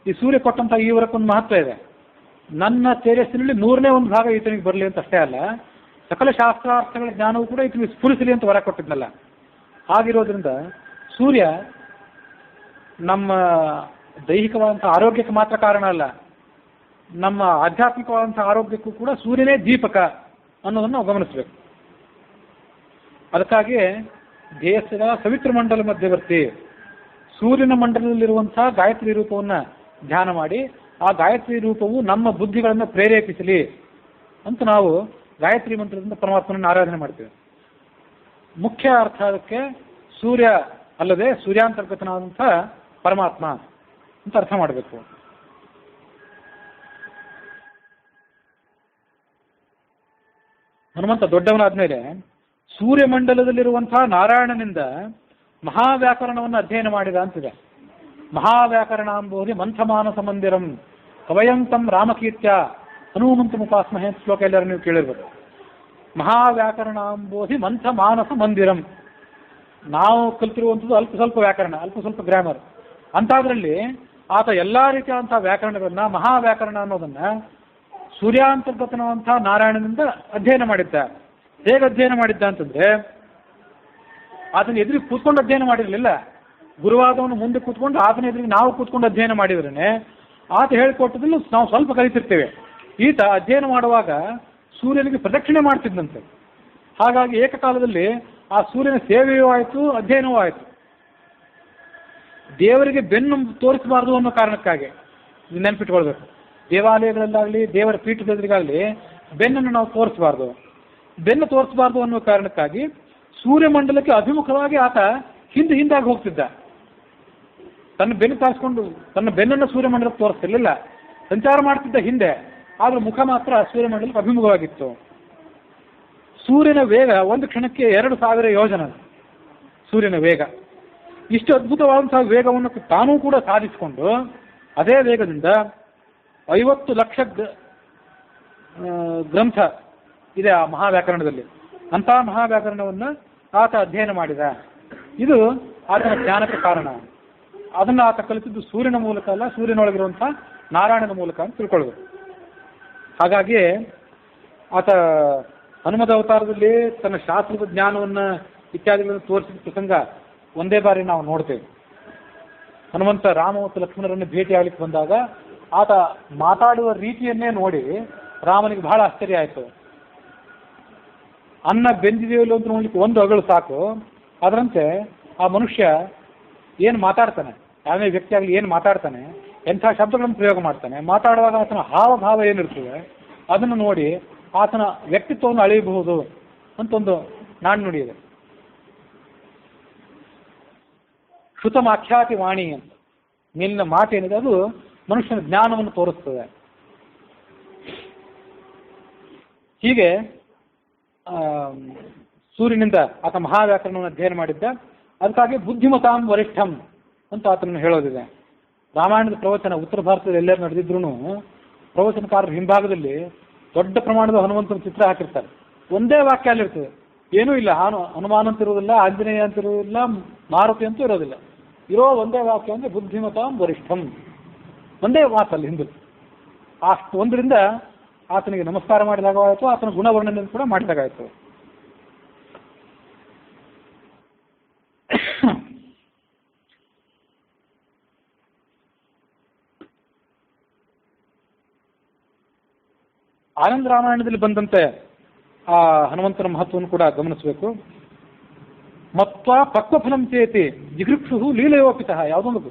Speaker 1: ಈ ಸೂರ್ಯ ಕೊಟ್ಟಂತ ಈ ವರಕ್ಕೊಂದು ಮಹತ್ವ ಇದೆ. ನನ್ನ ತೇಜಸ್ಸಿನಲ್ಲಿ 100ನೇ 1 ಭಾಗ ಈತನಿಗೆ ಬರಲಿ ಅಂತ ಅಷ್ಟೇ ಅಲ್ಲ, ಸಕಲ ಶಾಸ್ತ್ರಾರ್ಥಗಳ ಜ್ಞಾನವೂ ಕೂಡ ಈತನಿಗೆ ಸ್ಫುರಿಸಲಿ ಅಂತ ವರ ಕೊಟ್ಟಿದ್ನಲ್ಲ. ಹಾಗಿರೋದ್ರಿಂದ ಸೂರ್ಯ ನಮ್ಮ ದೈಹಿಕವಾದಂಥ ಆರೋಗ್ಯಕ್ಕೆ ಮಾತ್ರ ಕಾರಣ ಅಲ್ಲ, ನಮ್ಮ ಆಧ್ಯಾತ್ಮಿಕವಾದಂಥ ಆರೋಗ್ಯಕ್ಕೂ ಕೂಡ ಸೂರ್ಯನೇ ದೀಪಕ ಅನ್ನೋದನ್ನು ನಾವು ಗಮನಿಸಬೇಕು. ಅದಕ್ಕಾಗಿ ದೇಶದ ಸವಿತ್ರ ಮಂಡಲ ಮಧ್ಯವರ್ತಿ ಸೂರ್ಯನ ಮಂಡಲದಲ್ಲಿರುವಂತಹ ಗಾಯತ್ರಿ ರೂಪವನ್ನು ಧ್ಯಾನ ಮಾಡಿ ಆ ಗಾಯತ್ರಿ ರೂಪವು ನಮ್ಮ ಬುದ್ಧಿಗಳನ್ನು ಪ್ರೇರೇಪಿಸಲಿ ಅಂತ ನಾವು ಗಾಯತ್ರಿ ಮಂತ್ರದಿಂದ ಪರಮಾತ್ಮನನ್ನು ಆರಾಧನೆ ಮಾಡ್ತೇವೆ. ಮುಖ್ಯ ಅರ್ಥ ಅದಕ್ಕೆ ಸೂರ್ಯ ಅಲ್ಲದೆ ಸೂರ್ಯಾಂತರ್ಗತನಾದಂಥ ಪರಮಾತ್ಮ ಅಂತ ಅರ್ಥ ಮಾಡಬೇಕು. ಹನುಮಂತ ದೊಡ್ಡವನಾದ್ಮೇಲೆ ಸೂರ್ಯಮಂಡಲದಲ್ಲಿರುವಂತಹ ನಾರಾಯಣನಿಂದ ಮಹಾವ್ಯಾಕರಣವನ್ನು ಅಧ್ಯಯನ ಮಾಡಿದ ಅಂತಿದೆ. ಮಹಾವ್ಯಾಕರಣಾಂಬೋಧಿ ಮಂಥಮಾನಸ ಮಂದಿರಂ ಕವಯಂತಂ ರಾಮಕೀರ್ತ್ಯ ಹನುಮಂತ ಮುಪಾಸ್ಮಹೆ ಶ್ಲೋಕ ಎಲ್ಲರೂ ನೀವು ಕೇಳಿರ್ಬೇಕು. ಮಹಾವ್ಯಾಕರಣಾಂಬೋಧಿ ಮಂಥಮಾನಸ ಮಂದಿರಂ. ನಾವು ಕಲ್ತಿರುವಂಥದ್ದು ಅಲ್ಪ ಸ್ವಲ್ಪ ವ್ಯಾಕರಣ, ಅಲ್ಪ ಸ್ವಲ್ಪ ಗ್ರಾಮರ್. ಅಂಥದ್ರಲ್ಲಿ ಆತ ಎಲ್ಲ ರೀತಿಯಾದಂಥ ವ್ಯಾಕರಣಗಳನ್ನ, ಮಹಾವ್ಯಾಕರಣ ಅನ್ನೋದನ್ನ ಸೂರ್ಯಾಂತರ್ಗತನವಂಥ ನಾರಾಯಣನಿಂದ ಅಧ್ಯಯನ ಮಾಡಿದ್ದ. ಹೇಗೆ ಅಧ್ಯಯನ ಮಾಡಿದ್ದ ಅಂತಂದ್ರೆ, ಆತನ ಎದುರಿಗೆ ಕೂತ್ಕೊಂಡು ಅಧ್ಯಯನ ಮಾಡಿರಲಿಲ್ಲ. ಗುರುವಾದವನು ಮುಂದೆ ಕೂತ್ಕೊಂಡು ಆತನ ಎದುರಿಗೆ ನಾವು ಕೂತ್ಕೊಂಡು ಅಧ್ಯಯನ ಮಾಡಿದ್ರೇ ಆತ ಹೇಳಿಕೊಟ್ಟದನ್ನು ನಾವು ಸ್ವಲ್ಪ ಕಲಿತಿರ್ತೇವೆ. ಈತ ಅಧ್ಯಯನ ಮಾಡುವಾಗ ಸೂರ್ಯನಿಗೆ ಪ್ರದಕ್ಷಿಣೆ ಮಾಡ್ತಿದ್ದಂತೆ. ಹಾಗಾಗಿ ಏಕಕಾಲದಲ್ಲಿ ಆ ಸೂರ್ಯನ ಸೇವೆಯೂ ಆಯಿತು, ಅಧ್ಯಯನವೂ ಆಯಿತು. ದೇವರಿಗೆ ಬೆನ್ನು ತೋರಿಸಬಾರ್ದು ಅನ್ನೋ ಕಾರಣಕ್ಕಾಗಿ ನೆನಪಿಟ್ಕೊಳ್ಬೇಕು. ದೇವಾಲಯಗಳಲ್ಲಾಗಲಿ ದೇವರ ಪೀಠದೆದುರಿಗಾಗಲಿ ಬೆನ್ನನ್ನು ನಾವು ತೋರಿಸಬಾರ್ದು. ಬೆನ್ನು ತೋರಿಸಬಾರ್ದು ಅನ್ನೋ ಕಾರಣಕ್ಕಾಗಿ ಸೂರ್ಯಮಂಡಲಕ್ಕೆ ಅಭಿಮುಖವಾಗಿ ಆತ ಹಿಂದಾಗಿ ಹೋಗ್ತಿದ್ದ. ತನ್ನ ಬೆನ್ನು ತಾರಿಸ್ಕೊಂಡು ತನ್ನ ಬೆನ್ನನ್ನು ಸೂರ್ಯಮಂಡಲಕ್ಕೆ ತೋರಿಸ್ತಿರ್ಲಿಲ್ಲ, ಸಂಚಾರ ಮಾಡ್ತಿದ್ದ ಹಿಂದೆ. ಆದ್ರೆ ಮುಖ ಮಾತ್ರ ಸೂರ್ಯಮಂಡಲಕ್ಕೆ ಅಭಿಮುಖವಾಗಿತ್ತು. ಸೂರ್ಯನ ವೇಗ ಒಂದು ಕ್ಷಣಕ್ಕೆ 2000 ಯೋಜನ. ಸೂರ್ಯನ ವೇಗ ಇಷ್ಟು ಅದ್ಭುತವಾದಂತಹ ವೇಗವನ್ನು ತಾನೂ ಕೂಡ ಸಾಧಿಸಿಕೊಂಡು ಅದೇ ವೇಗದಿಂದ 50 ಲಕ್ಷ ಗ್ರಂಥ ಇದೆ ಆ ಮಹಾವ್ಯಾಕರಣದಲ್ಲಿ. ಅಂತಹ ಮಹಾವ್ಯಾಕರಣವನ್ನು ಆತ ಅಧ್ಯಯನ ಮಾಡಿದ. ಇದು ಆತನ ಜ್ಞಾನಕ್ಕೆ ಕಾರಣ. ಅದನ್ನು ಆತ ಕಲಿತಿದ್ದು ಸೂರ್ಯನ ಮೂಲಕ ಅಲ್ಲ, ಸೂರ್ಯನೊಳಗಿರುವಂತಹ ನಾರಾಯಣನ ಮೂಲಕ ಅಂತ ತಿಳ್ಕೊಳ್ಬೇಕು. ಹಾಗಾಗಿ ಆತ ಹನುಮದ ಅವತಾರದಲ್ಲಿ ತನ್ನ ಶಾಸ್ತ್ರದ ಜ್ಞಾನವನ್ನು ಇತ್ಯಾದಿಗಳನ್ನು ತೋರಿಸಿದ ಪ್ರಸಂಗ ಒಂದೇ ಬಾರಿ ನಾವು ನೋಡ್ತೇವೆ. ಹನುಮಂತ ರಾಮ ಮತ್ತು ಲಕ್ಷ್ಮಣರನ್ನು ಭೇಟಿಯಾಗಲಿಕ್ಕೆ ಬಂದಾಗ ಆತ ಮಾತಾಡುವ ರೀತಿಯನ್ನೇ ನೋಡಿ ರಾಮನಿಗೆ ಬಹಳ ಆಶ್ಚರ್ಯ ಆಯಿತು. ಅನ್ನ ಬೆಂದಿದೆಯೋ ಅಂತ ನೋಡ್ಲಿಕ್ಕೆ ಒಂದು ಅಗಳು ಸಾಕು. ಅದರಂತೆ ಆ ಮನುಷ್ಯ ಏನು ಮಾತಾಡ್ತಾನೆ, ಯಾವುದೇ ವ್ಯಕ್ತಿ ಆಗಲಿ ಏನು ಮಾತಾಡ್ತಾನೆ, ಎಂಥ ಶಬ್ದಗಳನ್ನು ಪ್ರಯೋಗ ಮಾಡ್ತಾನೆ, ಮಾತಾಡುವಾಗ ಆತನ ಹಾವಭಾವ ಏನಿರ್ತದೆ ಅದನ್ನು ನೋಡಿ ಆತನ ವ್ಯಕ್ತಿತ್ವವನ್ನು ಅಳೆಯಬಹುದು ಅಂತ ಒಂದು ನಾಣ್ಣುಡಿ ಇದೆ. ಶ್ರುತಮಾಖ್ಯಾತಿ ವಾಣಿ ಅಂತ ಮೇಲಿನ ಮಾತೇನಿದೆ ಅದು ಮನುಷ್ಯನ ಜ್ಞಾನವನ್ನು ತೋರಿಸ್ತದೆ. ಹೀಗೆ ಸೂರ್ಯನಿಂದ ಆತ ಮಹಾವ್ಯಾಕರಣವನ್ನು ಅಧ್ಯಯನ ಮಾಡಿದ್ದ. ಅದಕ್ಕಾಗಿ ಬುದ್ಧಿಮತಾಂ ವರಿಷ್ಠಂ ಅಂತ ಆತನನ್ನು ಹೇಳೋದಿದೆ. ರಾಮಾಯಣದ ಪ್ರವಚನ ಉತ್ತರ ಭಾರತದಲ್ಲಿ ಎಲ್ಲರೂ ನಡೆದಿದ್ರು ಪ್ರವಚನಕಾರರ ಹಿಂಭಾಗದಲ್ಲಿ ದೊಡ್ಡ ಪ್ರಮಾಣದ ಹನುಮಂತನ ಚಿತ್ರ ಹಾಕಿರ್ತಾರೆ. ಒಂದೇ ವಾಕ್ಯ ಅಲ್ಲಿರ್ತದೆ, ಏನೂ ಇಲ್ಲ, ಹನುಮಾನ್ ಅಂತ ಇರೋದಿಲ್ಲ, ಆಂಜನೇಯ ಅಂತ ಇರೋದಿಲ್ಲ, ಮಾರುತಿ ಅಂತೂ ಇರೋದಿಲ್ಲ. ಇರೋ ಒಂದೇ ವಾಕ್ಯ ಅಂದರೆ ಬುದ್ಧಿಮತಾಂ ವರಿಷ್ಠಂ, ಒಂದೇ ಮಾತಲ್ಲಿ ಹಿಂದೆ. ಅಷ್ಟು ಒಂದರಿಂದ ಆತನಿಗೆ ನಮಸ್ಕಾರ ಮಾಡಿದಾಗಾಯಿತು, ಆತನ ಗುಣವರ್ಣನೆ ಕೂಡ ಮಾಡಿದಾಗಾಯಿತು. ಆನಂದ ರಾಮಾಯಣದಲ್ಲಿ ಬಂದಂತೆ ಆ ಹನುಮಂತನ ಮಹತ್ವವನ್ನು ಕೂಡ ಗಮನಿಸಬೇಕು. ಮತ್ವ ಪಕ್ವಫಲಂ ಚೇತಿ ಜಿಗೃಕ್ಷು ಲೀಲೆಯೋಪಿತಃ, ಯಾವುದೊಂದು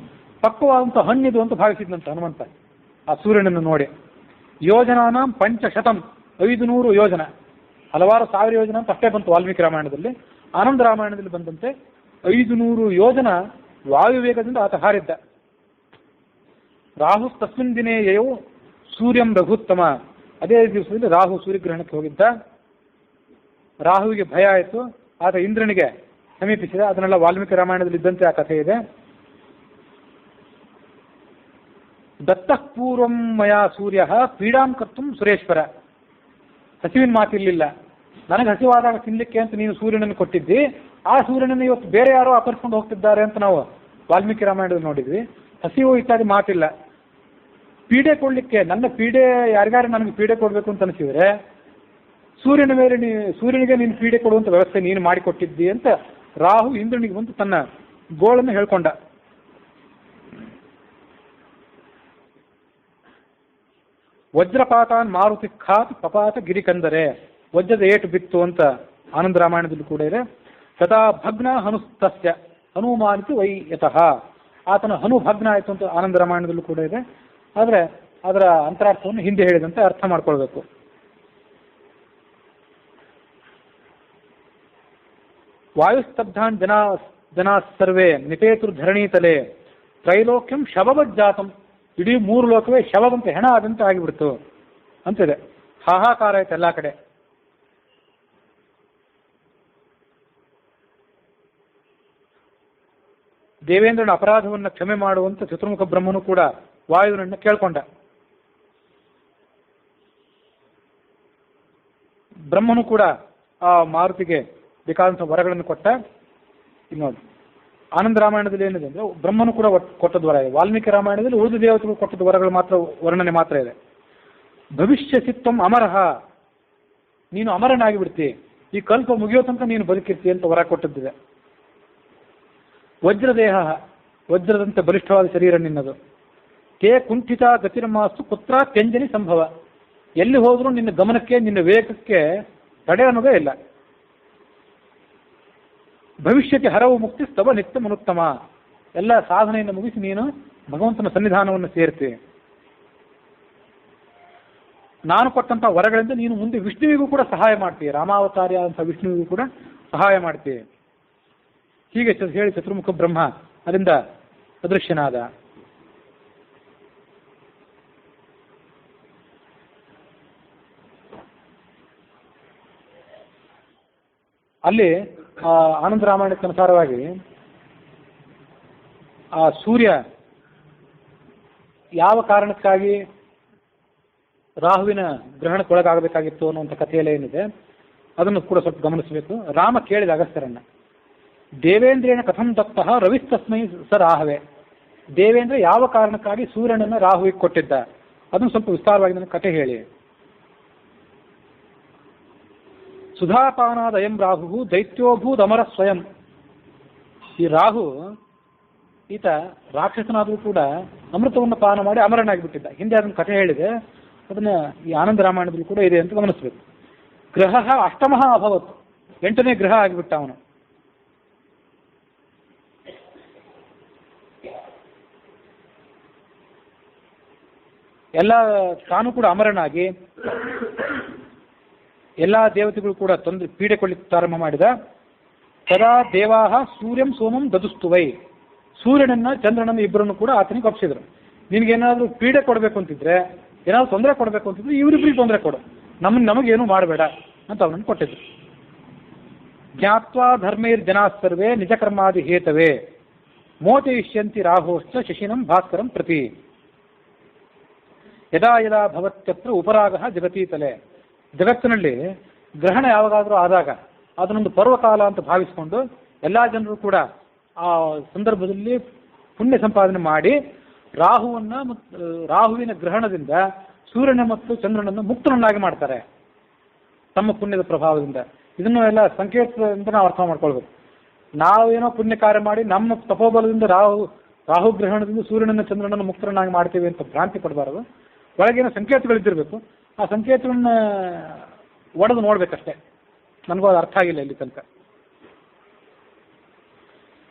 Speaker 1: ಪಕ್ವವಾದಂಥ ಹಣ್ಣಿದು ಅಂತ ಭಾವಿಸಿದಂತೆ ಹನುಮಂತ ಆ ಸೂರ್ಯನನ್ನು ನೋಡಿ. ಯೋಜನಾನಾಂ 500, 500 ಯೋಜನ, ಹಲವಾರು ಸಾವಿರ ಯೋಜನ ಅಂತ ಅಷ್ಟೇ ಬಂತು ವಾಲ್ಮೀಕಿ ರಾಮಾಯಣದಲ್ಲಿ. ಆನಂದ ರಾಮಾಯಣದಲ್ಲಿ ಬಂದಂತೆ 500 ಯೋಜನ ವಾಯುವೇಗದಿಂದ ಆತ ಹಾರಿದ್ದ. ರಾಹು ತಸ್ಮಿನ್ ದಿನೇ ಯಯೌ ಸೂರ್ಯಂ ರಘುತ್ತಮ, ಅದೇ ದಿವಸದಲ್ಲಿ ರಾಹು ಸೂರ್ಯಗ್ರಹಣಕ್ಕೆ ಹೋಗಿದ್ದ. ರಾಹುವಿಗೆ ಭಯ ಆಯಿತು, ಆತ ಇಂದ್ರನಿಗೆ ಸಮೀಪಿಸಿದ. ಅದನ್ನೆಲ್ಲ ವಾಲ್ಮೀಕಿ ರಾಮಾಯಣದಲ್ಲಿ ಇದ್ದಂತೆ ಆ ಕಥೆ ಇದೆ. ದತ್ತಃ ಪೂರ್ವಂ ಮಯಾ ಸೂರ್ಯ ಪೀಡಾಂ ಕರ್ತುಂ ಸುರೇಶ್ವರ, ಹಸಿವಿನ ಮಾತಿರ್ಲಿಲ್ಲ, ನನಗೆ ಹಸಿವಾದಾಗ ತಿನ್ಲಿಕ್ಕೆ ಅಂತ ನೀನು ಸೂರ್ಯನನ್ನು ಕೊಟ್ಟಿದ್ದಿ, ಆ ಸೂರ್ಯನನ್ನು ಇವತ್ತು ಬೇರೆ ಯಾರೋ ಅಪರಿಸ್ಕೊಂಡು ಹೋಗ್ತಿದ್ದಾರೆ ಅಂತ ನಾವು ವಾಲ್ಮೀಕಿ ರಾಮಾಯಣದಲ್ಲಿ ನೋಡಿದ್ವಿ. ಹಸಿವು ಇತ್ಯಾದಿ ಮಾತಿಲ್ಲ. ಪೀಡೆ ಕೊಡ್ಲಿಕ್ಕೆ, ನನ್ನ ಪೀಡೆ ಯಾರಿಗಾರು ನನಗೆ ಪೀಡೆ ಕೊಡಬೇಕು ಅಂತ ಅನಿಸಿದ್ರೆ ಸೂರ್ಯನ ಮೇಲೆ ಸೂರ್ಯನಿಗೆ ನೀನು ಪೀಡೆ ಕೊಡುವಂಥ ವ್ಯವಸ್ಥೆ ನೀನು ಮಾಡಿಕೊಟ್ಟಿದ್ದಿ ಅಂತ ರಾಹು ಇಂದ್ರನಿಗೆ ಬಂದು ತನ್ನ ಗೋಳನ್ನು ಹೇಳ್ಕೊಂಡ. ವಜ್ರಪಾತಾನ್ ಮಾರುತಿ ಖಾತ್ ಪಪಾತ ಗಿರಿಕಂದರೆ, ವಜ್ರದ ಏಟು ಬಿತ್ತು ಅಂತ ಆನಂದ ರಾಮಾಯಣದಲ್ಲಿ ಕೂಡ ಇದೆ. ಸದಾ ಭಗ್ನ ಹನುಸ್ತಸ್ಯ ಹನುಮಾನಿತು ವೈ ಯತಃ, ಆತನ ಹನು ಭಗ್ನ ಆಯಿತು ಅಂತ ಆನಂದ ರಾಮಾಯಣದಲ್ಲೂ ಕೂಡ ಇದೆ. ಆದರೆ ಅದರ ಅಂತರಾರ್ಥವನ್ನು ಹಿಂದೆ ಹೇಳಿದಂತೆ ಅರ್ಥ ಮಾಡ್ಕೊಳ್ಬೇಕು. ವಾಯುಸ್ತಬ್ಧಾನ್ ಜನಾ ಸರ್ವೇ ನಿಪೇತುರ್ ಧರಣೀತಲೆ ತ್ರೈಲೋಕ್ಯಂ ಶವವಜ್ಜಾತಂ, ಇಡೀ 3 ಲೋಕವೇ ಶವವಂತೆ ಹೆಣ ಆದಂತೆ ಆಗಿಬಿಡ್ತು ಅಂತಿದೆ. ಹಾಹಾಕಾರ ಆಯ್ತು ಎಲ್ಲ ಕಡೆ. ದೇವೇಂದ್ರನ ಅಪರಾಧವನ್ನು ಕ್ಷಮೆ ಮಾಡುವಂತ ಚತುರ್ಮುಖ ಬ್ರಹ್ಮನು ಕೂಡ ವಾಯುವಿನನ್ನು ಕೇಳ್ಕೊಂಡ. ಬ್ರಹ್ಮನು ಕೂಡ ಆ ಮಾರುತಿಗೆ ಬೇಕಾದಂಥ ವರಗಳನ್ನು ಕೊಟ್ಟ. ಇನ್ನೊಂದು ಆನಂದ ರಾಮಾಯಣದಲ್ಲಿ ಏನಿದೆ ಅಂದರೆ ಬ್ರಹ್ಮನು ಕೂಡ ಕೊಟ್ಟದ ವರ ಇದೆ. ವಾಲ್ಮೀಕಿ ರಾಮಾಯಣದಲ್ಲಿ ಉಳಿದ ದೇವತೆಗಳು ಕೊಟ್ಟದ ವರಗಳು ಮಾತ್ರ, ವರ್ಣನೆ ಮಾತ್ರ ಇದೆ. ಭವಿಷ್ಯ ಸಿತ್ವಂ ಅಮರಹ, ನೀನು ಅಮರನಾಗಿ ಬಿಡ್ತಿ, ಈ ಕಲ್ಪ ಮುಗಿಯೋ ತನಕ ನೀನು ಬದುಕಿರ್ತಿ ಅಂತ ವರ ಕೊಟ್ಟದ್ದಿದೆ. ವಜ್ರದೇಹ, ವಜ್ರದಂತೆ ಬಲಿಷ್ಠವಾದ ಶರೀರ ನಿನ್ನದು. ತೇ ಕುಂಠಿತ ಗತಿರಮಾಸ್ತು ಪುತ್ರ ಕೆಂಜನಿ ಸಂಭವ, ಎಲ್ಲಿ ಹೋದ್ರೂ ನಿನ್ನ ಗಮನಕ್ಕೆ ನಿನ್ನ ವೇಗಕ್ಕೆ ತಡೆ ಅನ್ನೋದೇ ಇಲ್ಲ. ಭವಿಷ್ಯಕ್ಕೆ ಹರವು ಮುಕ್ತಿ ಸ್ತವ ನಿತ್ಯ ಮನುತ್ತಮ, ಎಲ್ಲ ಸಾಧನೆಯನ್ನು ಮುಗಿಸಿ ನೀನು ಭಗವಂತನ ಸನ್ನಿಧಾನವನ್ನು ಸೇರ್ತಿ. ನಾನು ಕೊಟ್ಟಂಥ ವರಗಳಿಂದ ನೀನು ಮುಂದೆ ವಿಷ್ಣುವಿಗೂ ಕೂಡ ಸಹಾಯ ಮಾಡ್ತೀಯ, ರಾಮಾವತಾರಿ ಅಂತ ವಿಷ್ಣುವಿಗೂ ಕೂಡ ಸಹಾಯ ಮಾಡ್ತೀಯ. ಹೀಗೆ ಹೇಳಿ ಚತುರ್ಮುಖ ಬ್ರಹ್ಮ ಅದರಿಂದ ಅದೃಶ್ಯನಾದ. ಅಲ್ಲಿ ಆನಂದ ರಾಮಾಯಣಕ್ಕೆ ಅನುಸಾರವಾಗಿ ಆ ಸೂರ್ಯ ಯಾವ ಕಾರಣಕ್ಕಾಗಿ ರಾಹುವಿನ ಗ್ರಹಣಕ್ಕೊಳಗಾಗಬೇಕಾಗಿತ್ತು ಅನ್ನುವಂಥ ಕಥೆಯಲ್ಲೇ ಏನಿದೆ ಅದನ್ನು ಕೂಡ ಸ್ವಲ್ಪ ಗಮನಿಸಬೇಕು. ರಾಮ ಕೇಳಿದ ಅಗಸ್ತ್ಯರನ್ನ, ದೇವೇಂದ್ರೇಣ ಕಥಂ ದತ್ತಃ ರವಿಸ್ತಸ್ಮೈ ಸ ರಾಹವೇ, ದೇವೇಂದ್ರ ಯಾವ ಕಾರಣಕ್ಕಾಗಿ ಸೂರ್ಯನನ್ನು ರಾಹುವಿಗೆ ಕೊಟ್ಟಿದ್ದ, ಅದನ್ನು ಸ್ವಲ್ಪ ವಿಸ್ತಾರವಾಗಿ ನನ್ನ ಕಥೆ ಹೇಳಿ. ಸುಧಾಪಾನಾದ ಅಯಂ ರಾಹು ದೈತ್ಯೋಭೂತ್ ಅಮರ ಸ್ವಯಂ, ಈ ರಾಹು ಈತ ರಾಕ್ಷಸನಾದರೂ ಕೂಡ ಅಮೃತವನ್ನು ಪಾನ ಮಾಡಿ ಅಮರನಾಗಿ ಬಿಟ್ಟಿದ್ದ. ಹಿಂದೆ ಅದನ್ನು ಕಥೆ ಹೇಳಿದೆ, ಅದನ್ನು ಈ ಆನಂದ ರಾಮಾಯಣದಲ್ಲಿ ಕೂಡ ಇದೆ ಅಂತ ಗಮನಿಸಬೇಕು. ಗ್ರಹ ಅಷ್ಟಮಃ ಅಭವತ್, 8ನೇ ಗ್ರಹ ಆಗಿಬಿಟ್ಟ ಅವನು. ಎಲ್ಲ ತಾನು ಕೂಡ ಅಮರನಾಗಿ ಎಲ್ಲ ದೇವತೆಗಳು ಕೂಡ ಪೀಡೆ ಕೊಡಲಿಕ್ಕೆ ಪ್ರಾರಂಭ ಮಾಡಿದ. ಸದಾ ದೇವಾಹ ಸೂರ್ಯಂ ಸೋಮಂ ದದುಸ್ತುವೈ, ಸೂರ್ಯನನ್ನ ಚಂದ್ರನನ್ನು ಇಬ್ಬರನ್ನು ಕೂಡ ಆತನಿಗೆ ಒಪ್ಪಿಸಿದ್ರು. ನಿನ್ಗೇನಾದ್ರೂ ಪೀಡೆ ಕೊಡಬೇಕು ಅಂತಿದ್ರೆ, ಏನಾದ್ರು ತೊಂದರೆ ಕೊಡಬೇಕು ಅಂತಿದ್ರೆ ಇವರಿಬ್ಬರಿಗೆ ತೊಂದರೆ ಕೊಡು, ನಮಗೇನು ಮಾಡಬೇಡ ಅಂತ ಅವನನ್ನು ಕೊಟ್ಟಿದ್ರು. ಜ್ಞಾತ್ವಾ ಧರ್ಮೈರ್ ಜನಾ ಸರ್ವೇ ನಿಜ ಕರ್ಮಾದಿ ಹೇತವೇ ಮೋಚಯಿಷ್ಯಂತಿ ರಾಹೋಶ್ಚ ಶಶಿನಂ ಭಾಸ್ಕರಂ ಪ್ರತಿ ಯದಾ ಯದಾ ಭವತ್ಯತ್ರ ಉಪರಾಗ ಜಗತೀತಲೆ. ಜಗತ್ತಿನಲ್ಲಿ ಗ್ರಹಣ ಯಾವಾಗಾದರೂ ಆದಾಗ ಅದನ್ನೊಂದು ಪರ್ವಕಾಲ ಅಂತ ಭಾವಿಸಿಕೊಂಡು ಎಲ್ಲ ಜನರು ಕೂಡ ಆ ಸಂದರ್ಭದಲ್ಲಿ ಪುಣ್ಯ ಸಂಪಾದನೆ ಮಾಡಿ ರಾಹುವಿನ ಗ್ರಹಣದಿಂದ ಸೂರ್ಯನ ಮತ್ತು ಚಂದ್ರನನ್ನು ಮುಕ್ತನನ್ನಾಗಿ ಮಾಡ್ತಾರೆ ತಮ್ಮ ಪುಣ್ಯದ ಪ್ರಭಾವದಿಂದ. ಇದನ್ನು ಎಲ್ಲ ಸಂಕೇತದಿಂದ ನಾವು ಅರ್ಥ ಮಾಡ್ಕೊಳ್ಬೇಕು. ನಾವೇನೋ ಪುಣ್ಯ ಕಾರ್ಯ ಮಾಡಿ ನಮ್ಮ ತಪೋಬಲದಿಂದ ರಾಹು ಗ್ರಹಣದಿಂದ ಸೂರ್ಯನನ್ನು ಚಂದ್ರನನ್ನು ಮುಕ್ತರನ್ನಾಗಿ ಮಾಡ್ತೀವಿ ಅಂತ ಭ್ರಾಂತಿ ಪಡಬಾರದು. ಒಳಗೇನೋ ಸಂಕೇತಗಳಿದ್ದಿರಬೇಕು. ಆ ಸಂಕೇತಗಳನ್ನ ಒಡೆದು ನೋಡ್ಬೇಕಷ್ಟೇ. ನನಗೂ ಅದು ಅರ್ಥ ಆಗಿಲ್ಲ ಇಲ್ಲಿ ತನಕ.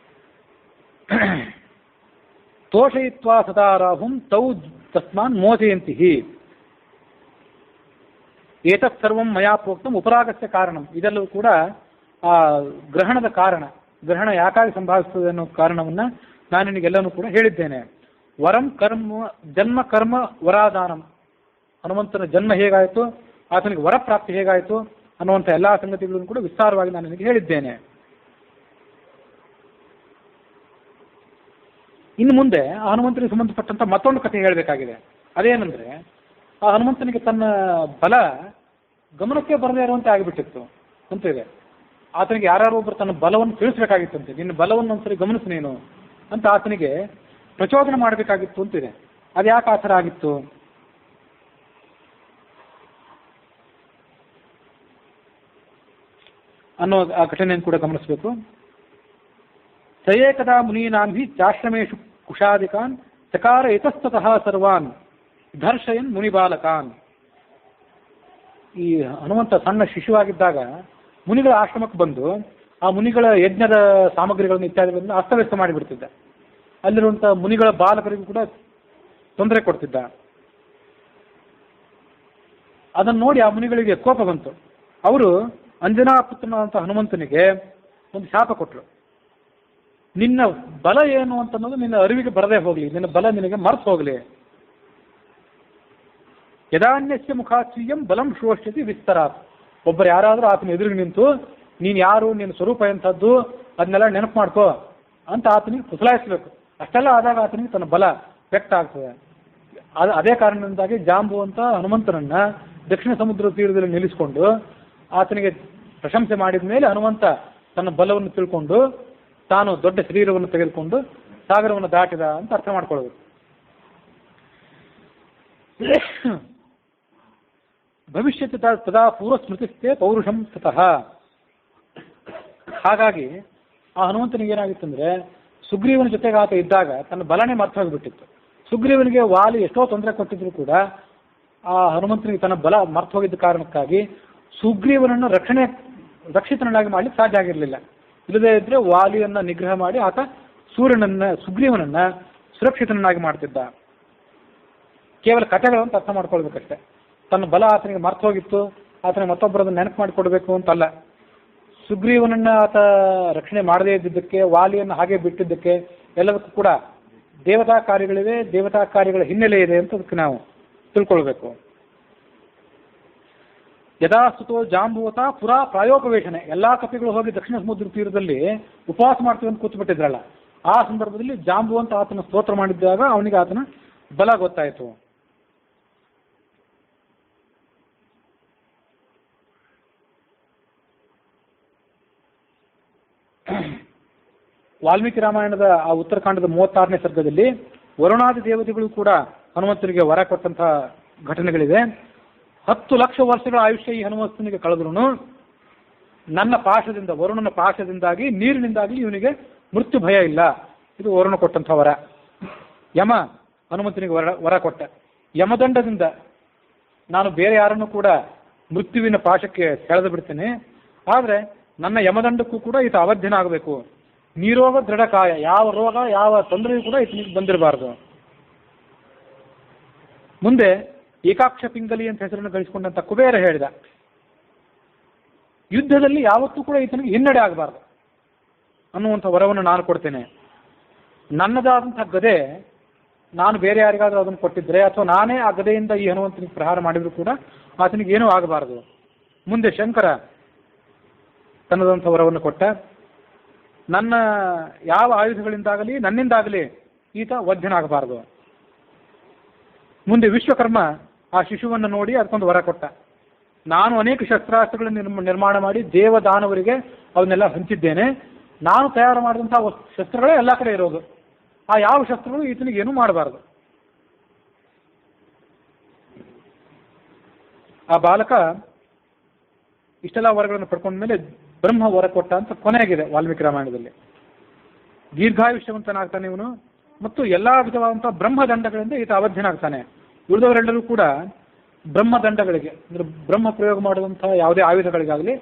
Speaker 1: ತೋಷಯಿತ್ವಾ ಸದಾ ರಾಹುಂ ತೌ ತಸ್ಮಾನ್ ಮೋಚಯಂತಿ. ಏತತ್ ಸರ್ವಂ ಮಯಾ ಪ್ರೋಕ್ತಂ ಉಪರಾಗಸ್ಯ ಕಾರಣಂ. ಇದೆಲ್ಲವೂ ಕೂಡ ಆ ಗ್ರಹಣದ ಕಾರಣ, ಗ್ರಹಣ ಯಾಕಾಗಿ ಸಂಭವಿಸುತ್ತದೆ ಅನ್ನೋ ಕಾರಣವನ್ನ ನಾನು ನಿನಗೆಲ್ಲನೂ ಕೂಡ ಹೇಳಿದ್ದೇನೆ. ವರಂ ಕರ್ಮ ಜನ್ಮ ಕರ್ಮ ವರಾದಾನಂ, ಹನುಮಂತನ ಜನ್ಮ ಹೇಗಾಯಿತು, ಆತನಿಗೆ ವರಪ್ರಾಪ್ತಿ ಹೇಗಾಯಿತು ಅನ್ನುವಂಥ ಎಲ್ಲ ಸಂಗತಿಗಳನ್ನು ಕೂಡ ವಿಸ್ತಾರವಾಗಿ ನಾನು ನಿನಗೆ ಹೇಳಿದ್ದೇನೆ. ಇನ್ನು ಮುಂದೆ ಆ ಹನುಮಂತನಿಗೆ ಸಂಬಂಧಪಟ್ಟಂತ ಮತ್ತೊಂದು ಕಥೆ ಹೇಳಬೇಕಾಗಿದೆ. ಅದೇನೆಂದ್ರೆ, ಆ ಹನುಮಂತನಿಗೆ ತನ್ನ ಬಲ ಗಮನಕ್ಕೆ ಬರದೇ ಇರುವಂತೆ ಆಗಿಬಿಟ್ಟಿತ್ತು ಅಂತಿದೆ. ಆತನಿಗೆ ಯಾರು ಒಬ್ಬರು ತನ್ನ ಬಲವನ್ನು ತಿಳಿಸಬೇಕಾಗಿತ್ತಂತೆ. ನಿನ್ನ ಬಲವನ್ನು ಒಂದ್ಸರಿ ಗಮನಿಸು ನೀನು ಅಂತ ಆತನಿಗೆ ಪ್ರಚೋದನೆ ಮಾಡಬೇಕಾಗಿತ್ತು ಅಂತಿದೆ. ಅದು ಯಾಕೆ ಆ ಥರ ಆಗಿತ್ತು ಅನ್ನೋ ಆ ಘಟನೆಯನ್ನು ಕೂಡ ಗಮನಿಸಬೇಕು. ಸಯೇಕದಾ ಮುನೀನಾಂ ಹಿ ಚಾಶ್ರಮೇಶು ಕುಶಾದಿಕಾನ್ ಚಕಾರ ಇತಸ್ತತಃ ಸರ್ವಾನ್ ಧರ್ಷಯನ್ ಮುನಿಬಾಲಕಾನ್. ಈ ಹನುಮಂತ ಸಣ್ಣ ಶಿಶುವಾಗಿದ್ದಾಗ ಮುನಿಗಳ ಆಶ್ರಮಕ್ಕೆ ಬಂದು ಆ ಮುನಿಗಳ ಯಜ್ಞದ ಸಾಮಗ್ರಿಗಳನ್ನು ಇತ್ಯಾದಿಗಳನ್ನು ಅಸ್ತವ್ಯಸ್ತ ಮಾಡಿಬಿಡ್ತಿದ್ದ. ಅಲ್ಲಿರುವಂಥ ಮುನಿಗಳ ಬಾಲಕರಿಗೂ ಕೂಡ ತೊಂದರೆ ಕೊಡ್ತಿದ್ದ. ಅದನ್ನು ನೋಡಿ ಆ ಮುನಿಗಳಿಗೆ ಕೋಪ ಬಂತು. ಅವರು ಅಂಜನಾ ಪುತ್ರನಾದಂಥ ಹನುಮಂತನಿಗೆ ಒಂದು ಶಾಪ ಕೊಟ್ಟರು. ನಿನ್ನ ಬಲ ಏನು ಅಂತನ್ನೋದು ನಿನ್ನ ಅರಿವಿಗೆ ಬರದೇ ಹೋಗಲಿ, ನಿನ್ನ ಬಲ ನಿನಗೆ ಮರೆತು ಹೋಗಲಿ. ಯದಾನ್ಯಸ್ಯ ಮುಖಾಚ್ಛ್ರಿಯಂ ಬಲಂ ಶ್ರೋಷ್ಯತಿ ವಿಸ್ತರಾತ್. ಒಬ್ಬರು ಯಾರಾದರೂ ಆತನ ಎದುರಿಗೆ ನಿಂತು ನೀನು ಯಾರು, ನಿನ್ನ ಸ್ವರೂಪ ಎಂಥದ್ದು ಅದನ್ನೆಲ್ಲ ನೆನಪು ಮಾಡ್ಕೋ ಅಂತ ಆತನಿಗೆ ಕುಸಲಾಯಿಸ್ಬೇಕು. ಅಷ್ಟೆಲ್ಲ ಆದಾಗ ಆತನಿಗೆ ತನ್ನ ಬಲ ವ್ಯಕ್ತ ಆಗ್ತದೆ. ಅದೇ ಕಾರಣದಿಂದಾಗಿ ಜಾಂಬುವಂತ ಹನುಮಂತನನ್ನ ದಕ್ಷಿಣ ಸಮುದ್ರ ತೀರದಲ್ಲಿ ನಿಲ್ಲಿಸಿಕೊಂಡು ಆತನಿಗೆ ಪ್ರಶಂಸೆ ಮಾಡಿದ ಮೇಲೆ ಹನುಮಂತ ತನ್ನ ಬಲವನ್ನು ತಿಳ್ಕೊಂಡು ತಾನು ದೊಡ್ಡ ಶರೀರವನ್ನು ತೆಗೆದುಕೊಂಡು ಸಾಗರವನ್ನು ದಾಟಿದ ಅಂತ ಅರ್ಥ ಮಾಡ್ಕೊಳ್ಳೋದು. ಭವಿಷ್ಯತ್ ತದಾ ಪೂರ್ವ ಸ್ಮೃತಿಸ್ಥೆ ಪೌರುಷಂ ತತಃ. ಹಾಗಾಗಿ ಆ ಹನುಮಂತನಿಗೆ ಏನಾಗಿತ್ತಂದ್ರೆ, ಸುಗ್ರೀವನ ಜೊತೆಗೆ ಆತ ಇದ್ದಾಗ ತನ್ನ ಬಲನೇ ಮರ್ತು ಹೋಗಿಬಿಟ್ಟಿತ್ತು. ಸುಗ್ರೀವನಿಗೆ ವಾಲಿ ಎಷ್ಟೋ ತೊಂದರೆ ಕೊಟ್ಟಿದ್ರು ಕೂಡ ಆ ಹನುಮಂತನಿಗೆ ತನ್ನ ಬಲ ಮರ್ತು ಹೋಗಿದ್ದ ಕಾರಣಕ್ಕಾಗಿ ಸುಗ್ರೀವನನ್ನು ರಕ್ಷಿತನನ್ನಾಗಿ ಮಾಡಲಿಕ್ಕೆ ಸಾಧ್ಯ ಆಗಿರಲಿಲ್ಲ. ಇಲ್ಲದೇ ಇದ್ರೆ ವಾಲಿಯನ್ನ ನಿಗ್ರಹ ಮಾಡಿ ಆತ ಸುಗ್ರೀವನನ್ನ ಸುರಕ್ಷಿತನನ್ನಾಗಿ ಮಾಡ್ತಿದ್ದ. ಕೇವಲ ಕಥೆಗಳಂತ ಅರ್ಥ ಮಾಡ್ಕೊಳ್ಬೇಕಷ್ಟೆ. ತನ್ನ ಬಲ ಆತನಿಗೆ ಮರ್ತು ಹೋಗಿತ್ತು, ಆತನಿಗೆ ಮತ್ತೊಬ್ಬರನ್ನು ನೆನಪು ಮಾಡಿಕೊಡ್ಬೇಕು ಅಂತಲ್ಲ. ಸುಗ್ರೀವನನ್ನ ಆತ ರಕ್ಷಣೆ ಮಾಡದೇ ಇದ್ದಿದ್ದಕ್ಕೆ, ವಾಲಿಯನ್ನು ಹಾಗೆ ಬಿಟ್ಟಿದ್ದಕ್ಕೆ ಎಲ್ಲದಕ್ಕೂ ಕೂಡ ದೇವತಾ ಕಾರ್ಯಗಳಿವೆ, ದೇವತಾ ಕಾರ್ಯಗಳ ಹಿನ್ನೆಲೆ ಇದೆ ಅಂತ ಅದಕ್ಕೆ ನಾವು ತಿಳ್ಕೊಳ್ಬೇಕು. ಯಥಾಸ್ತುತೋ ಜಾಂಬುವತ ಪುರಾ ಪ್ರಾಯೋಪವೇಶನೆ. ಎಲ್ಲಾ ಕಪಿಗಳು ಹೋಗಿ ದಕ್ಷಿಣ ಸಮುದ್ರ ತೀರದಲ್ಲಿ ಉಪವಾಸ ಮಾಡ್ತೀವಿ ಅಂತ ಕೂತ್ಬಿಟ್ಟಿದ್ರಲ್ಲ, ಆ ಸಂದರ್ಭದಲ್ಲಿ ಜಾಂಬುವಂತ ಆತನ ಸ್ತೋತ್ರ ಮಾಡಿದ್ದಾಗ ಅವನಿಗೆ ಆತನ ಬಲ ಗೊತ್ತಾಯಿತು. ವಾಲ್ಮೀಕಿ ರಾಮಾಯಣದ ಆ ಉತ್ತರಕಾಂಡದ 36ನೇ ಸರ್ಗದಲ್ಲಿ ವರುಣಾದಿ ದೇವತೆಗಳು ಕೂಡ ಹನುಮಂತನಿಗೆ ವರ ಕೊಟ್ಟಂತಹ ಘಟನೆಗಳಿವೆ. 10 ಲಕ್ಷ ವರ್ಷಗಳ ಆಯುಷ್ಯ ಈ ಹನುಮಂತನಿಗೆ ಕಳೆದ್ರು ನನ್ನ ಪಾಶದಿಂದ, ವರುಣನ ಪಾಶದಿಂದಾಗಿ, ನೀರಿನಿಂದಾಗಿ ಇವನಿಗೆ ಮೃತ್ಯು ಭಯ ಇಲ್ಲ. ಇದು ವರುಣ ಕೊಟ್ಟಂತಹ ವರ. ಯಮ ಹನುಮಂತನಿಗೆ ವರ ಕೊಟ್ಟ. ಯಮದಂಡದಿಂದ ನಾನು ಬೇರೆ ಯಾರನ್ನು ಕೂಡ ಮೃತ್ಯುವಿನ ಪಾಶಕ್ಕೆ ಸೆಳೆದು ಬಿಡ್ತೇನೆ, ಆದರೆ ನನ್ನ ಯಮದಂಡಕ್ಕೂ ಕೂಡ ಈತ ಅವಧ್ಯನಾಗಬೇಕು. ನೀರೋಗ ದೃಢಕಾಯ, ಯಾವ ರೋಗ ಯಾವ ತೊಂದರೆಯೂ ಕೂಡ ಈತನಿಗೆ ಬಂದಿರಬಾರ್ದು. ಮುಂದೆ ಏಕಾಕ್ಷ ಪಿಂಗಲಿ ಅಂತ ಹೆಸರನ್ನು ಗಳಿಸಿಕೊಂಡಂತ ಕುಬೇರ ಹೇಳಿದ, ಯುದ್ಧದಲ್ಲಿ ಯಾವತ್ತೂ ಕೂಡ ಈತನಿಗೆ ಹಿನ್ನಡೆ ಆಗಬಾರ್ದು ಅನ್ನುವಂಥ ವರವನ್ನು ನಾನು ಕೊಡ್ತೇನೆ. ನನ್ನದಾದಂಥ ಗದೆ ನಾನು ಬೇರೆ ಯಾರಿಗಾದ್ರೂ ಅದನ್ನು ಕೊಟ್ಟಿದ್ರೆ ಅಥವಾ ನಾನೇ ಆ ಗದೆಯಿಂದ ಈ ಹನುಮಂತನಿಗೆ ಪ್ರಹಾರ ಮಾಡಿದ್ರು ಕೂಡ ಆತನಿಗೆ ಏನೂ ಆಗಬಾರದು. ಮುಂದೆ ಶಂಕರ ತನ್ನದಂಥ ವರವನ್ನು ಕೊಟ್ಟ, ನನ್ನ ಯಾವ ಆಯುಧಗಳಿಂದಾಗಲಿ ನನ್ನಿಂದಾಗಲಿ ಈತ ವಧ್ಯನಾಗಬಾರದು. ಮುಂದೆ ವಿಶ್ವಕರ್ಮ ಆ ಶಿಶುವನ್ನು ನೋಡಿ ಅದಕ್ಕೊಂದು ವರ ಕೊಟ್ಟ, ನಾನು ಅನೇಕ ಶಸ್ತ್ರಾಸ್ತ್ರಗಳನ್ನು ನಿರ್ಮಾಣ ಮಾಡಿ ದೇವದಾನವರಿಗೆ ಅವನ್ನೆಲ್ಲ ಹಂಚಿದ್ದೇನೆ. ನಾನು ತಯಾರು ಮಾಡಿದಂಥ ಶಸ್ತ್ರಗಳೇ ಎಲ್ಲ ಕಡೆ ಇರೋದು, ಆ ಯಾವ ಶಸ್ತ್ರಗಳು ಈತನಿಗೆ ಏನೂ ಮಾಡಬಾರದು. ಆ ಬಾಲಕ ಇಷ್ಟೆಲ್ಲ ವರಗಳನ್ನು ಪಡ್ಕೊಂಡ ಮೇಲೆ ಬ್ರಹ್ಮ ವರ ಕೊಟ್ಟ ಅಂತ ಕೊನೆಯಾಗಿದೆ ವಾಲ್ಮೀಕಿ ರಾಮಾಯಣದಲ್ಲಿ. ದೀರ್ಘಾಯುಷ್ಯವಂತನಾಗ್ತಾನೆ ಇವನು ಮತ್ತು ಎಲ್ಲಾ ವಿಧವಾದಂತಹ ಬ್ರಹ್ಮದಂಡಗಳಿಂದ ಈತ ಅವಧ್ಯನಾಗ್ತಾನೆ. ಉಳಿದವರೆಲ್ಲರೂ ಕೂಡ ಬ್ರಹ್ಮದಂಡಗಳಿಗೆ ಅಂದ್ರೆ ಬ್ರಹ್ಮ ಪ್ರಯೋಗ ಮಾಡುವಂತಹ ಯಾವುದೇ ಆಯುಧಗಳಿಗಾಗಲಿ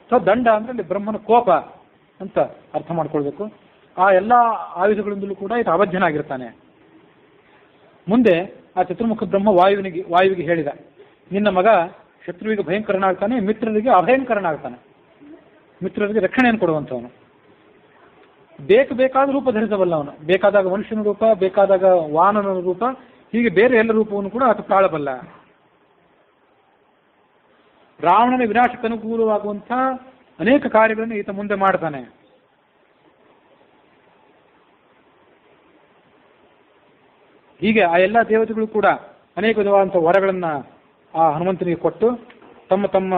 Speaker 1: ಅಥವಾ ದಂಡ ಅಂದ್ರೆ ಅಲ್ಲಿ ಬ್ರಹ್ಮನ ಕೋಪ ಅಂತ ಅರ್ಥ ಮಾಡ್ಕೊಳ್ಬೇಕು. ಆ ಎಲ್ಲ ಆಯುಧಗಳಿಂದಲೂ ಕೂಡ ಈತ ಅವಧ್ಯನಾಗಿರ್ತಾನೆ. ಮುಂದೆ ಆ ಚತುರ್ಮುಖ ಬ್ರಹ್ಮ ವಾಯುವಿಗೆ ಹೇಳಿದ, ನಿನ್ನ ಮಗ ಶತ್ರುವಿಗೆ ಭಯಂಕರನಾಗ್ತಾನೆ, ಮಿತ್ರರಿಗೆ ಅಭಯಂಕರನಾಗ್ತಾನೆ, ಮಿತ್ರರಿಗೆ ರಕ್ಷಣೆಯನ್ನು ಕೊಡುವಂಥವನು, ಬೇಕಾದ ರೂಪ ಧರಿಸಬಲ್ಲ ಅವನು, ಬೇಕಾದಾಗ ಮನುಷ್ಯನ ರೂಪ, ಬೇಕಾದಾಗ ವಾನನ ರೂಪ, ಹೀಗೆ ಬೇರೆ ಎಲ್ಲ ರೂಪವನ್ನು ಕೂಡ ಆತ ತಾಳಬಲ್ಲ. ರಾವಣನ ವಿನಾಶಕ್ಕೆ ಅನುಕೂಲವಾಗುವಂಥ ಅನೇಕ ಕಾರ್ಯಗಳನ್ನು ಈತ ಮುಂದೆ ಮಾಡ್ತಾನೆ. ಹೀಗೆ ಆ ಎಲ್ಲ ದೇವತೆಗಳು ಕೂಡ ಅನೇಕ ವಿಧವಾದಂಥ ವರಗಳನ್ನ ಆ ಹನುಮಂತನಿಗೆ ಕೊಟ್ಟು ತಮ್ಮ ತಮ್ಮ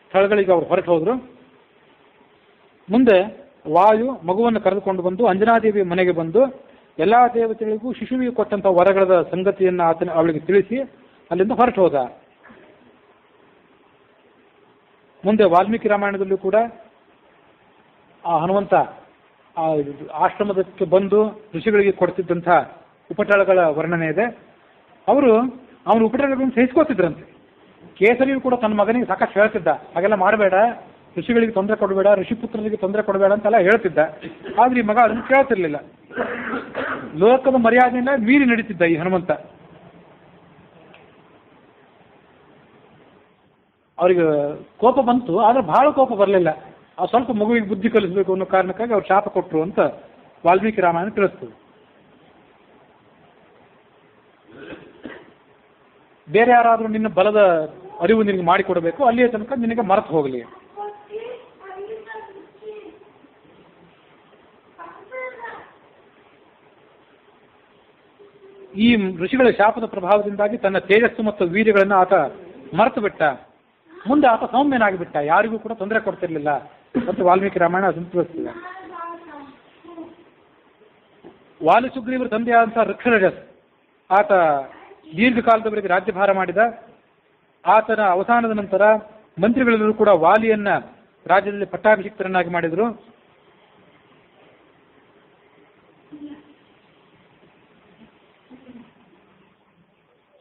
Speaker 1: ಸ್ಥಳಗಳಿಗೆ ಅವರು ಹೊರಟು ಹೋದ್ರು. ಮುಂದೆ ವಾಯು ಮಗುವನ್ನು ಕರೆದುಕೊಂಡು ಬಂದು ಅಂಜನಾದೇವಿ ಮನೆಗೆ ಬಂದು ಎಲ್ಲಾ ದೇವತೆಗಳಿಗೂ ಶಿಶುವಿಗೆ ಕೊಟ್ಟಂತ ವರಗಳ ಸಂಗತಿಯನ್ನು ಅವಳಿಗೆ ತಿಳಿಸಿ ಅಲ್ಲಿಂದ ಹೊರಟು ಹೋದ. ಮುಂದೆ ವಾಲ್ಮೀಕಿ ರಾಮಾಯಣದಲ್ಲೂ ಕೂಡ ಆ ಹನುಮಂತ ಆ ಆಶ್ರಮದಕ್ಕೆ ಬಂದು ಋಷಿಗಳಿಗೆ ಕೊಡ್ತಿದ್ದಂಥ ಉಪಟಳಗಳ ವರ್ಣನೆ ಇದೆ. ಅವರು ಅವನ ಉಪಟಳಗಳನ್ನು ಸಹಿಸ್ಕೋತಿದ್ರಂತೆ. ಕೇಸರಿಯು ಕೂಡ ತನ್ನ ಮಗನಿಗೆ ಸಾಕಷ್ಟು ಹೇಳ್ತಿದ್ದ, ಹಾಗೆಲ್ಲ ಮಾಡಬೇಡ, ಋಷಿಗಳಿಗೆ ತೊಂದರೆ ಕೊಡಬೇಡ, ಋಷಿಪುತ್ರರಿಗೆ ತೊಂದರೆ ಕೊಡಬೇಡ ಅಂತೆಲ್ಲ ಹೇಳ್ತಿದ್ದ. ಆದ್ರೆ ಈ ಮಗ ಅದನ್ನು ಕೇಳ್ತಿರ್ಲಿಲ್ಲ. ಲೋಕದ ಮರ್ಯಾದೆಯಿಂದ ಮೀರಿ ನಡೀತಿದ್ದ ಈ ಹನುಮಂತ. ಅವರಿಗೆ ಕೋಪ ಬಂತು, ಆದ್ರೆ ಬಹಳ ಕೋಪ ಬರಲಿಲ್ಲ. ಆ ಸ್ವಲ್ಪ ಮಗುವಿಗೆ ಬುದ್ಧಿ ಕಲಿಸಬೇಕು ಅನ್ನೋ ಕಾರಣಕ್ಕಾಗಿ ಅವ್ರು ಶಾಪ ಕೊಟ್ಟರು ಅಂತ ವಾಲ್ಮೀಕಿ ರಾಮಾಯಣ ತಿಳಿಸ್ತದೆ. ಬೇರೆ ಯಾರಾದರೂ ನಿನ್ನ ಬಲದ ಅರಿವು ನಿನಗೆ ಮಾಡಿಕೊಡಬೇಕು, ಅಲ್ಲಿಯ ತನಕ ನಿನಗೆ ಮರೆತು ಹೋಗಲಿ. ಈ ಋಷಿಗಳ ಶಾಪದ ಪ್ರಭಾವದಿಂದಾಗಿ ತನ್ನ ತೇಜಸ್ಸು ಮತ್ತು ವೀರ್ಯಗಳನ್ನು ಆತ ಮರೆತು ಬಿಟ್ಟ. ಮುಂದೆ ಆತ ಸೌಮ್ಯನಾಗಿಬಿಟ್ಟ, ಯಾರಿಗೂ ಕೂಡ ತೊಂದರೆ ಕೊಡ್ತಿರ್ಲಿಲ್ಲ ಮತ್ತು ವಾಲ್ಮೀಕಿ ರಾಮಾಯಣ ಅದನ್ನು ತಿಳಿಸ್ತದೆ. ವಾಲಿ ಸುಗ್ರೀವರ ತಂದೆಯಾದಂತಹ ಋಕ್ಷರಜಸ್ ಆತ ದೀರ್ಘಕಾಲದವರೆಗೆ ರಾಜ್ಯಭಾರ ಮಾಡಿದ. ಆತನ ಅವಸಾನದ ನಂತರ ಮಂತ್ರಿಗಳೆಲ್ಲರೂ ಕೂಡ ವಾಲಿಯನ್ನ ರಾಜ್ಯದಲ್ಲಿ ಪಟ್ಟಾಭಿಷಿಕ್ತರನ್ನಾಗಿ ಮಾಡಿದರು.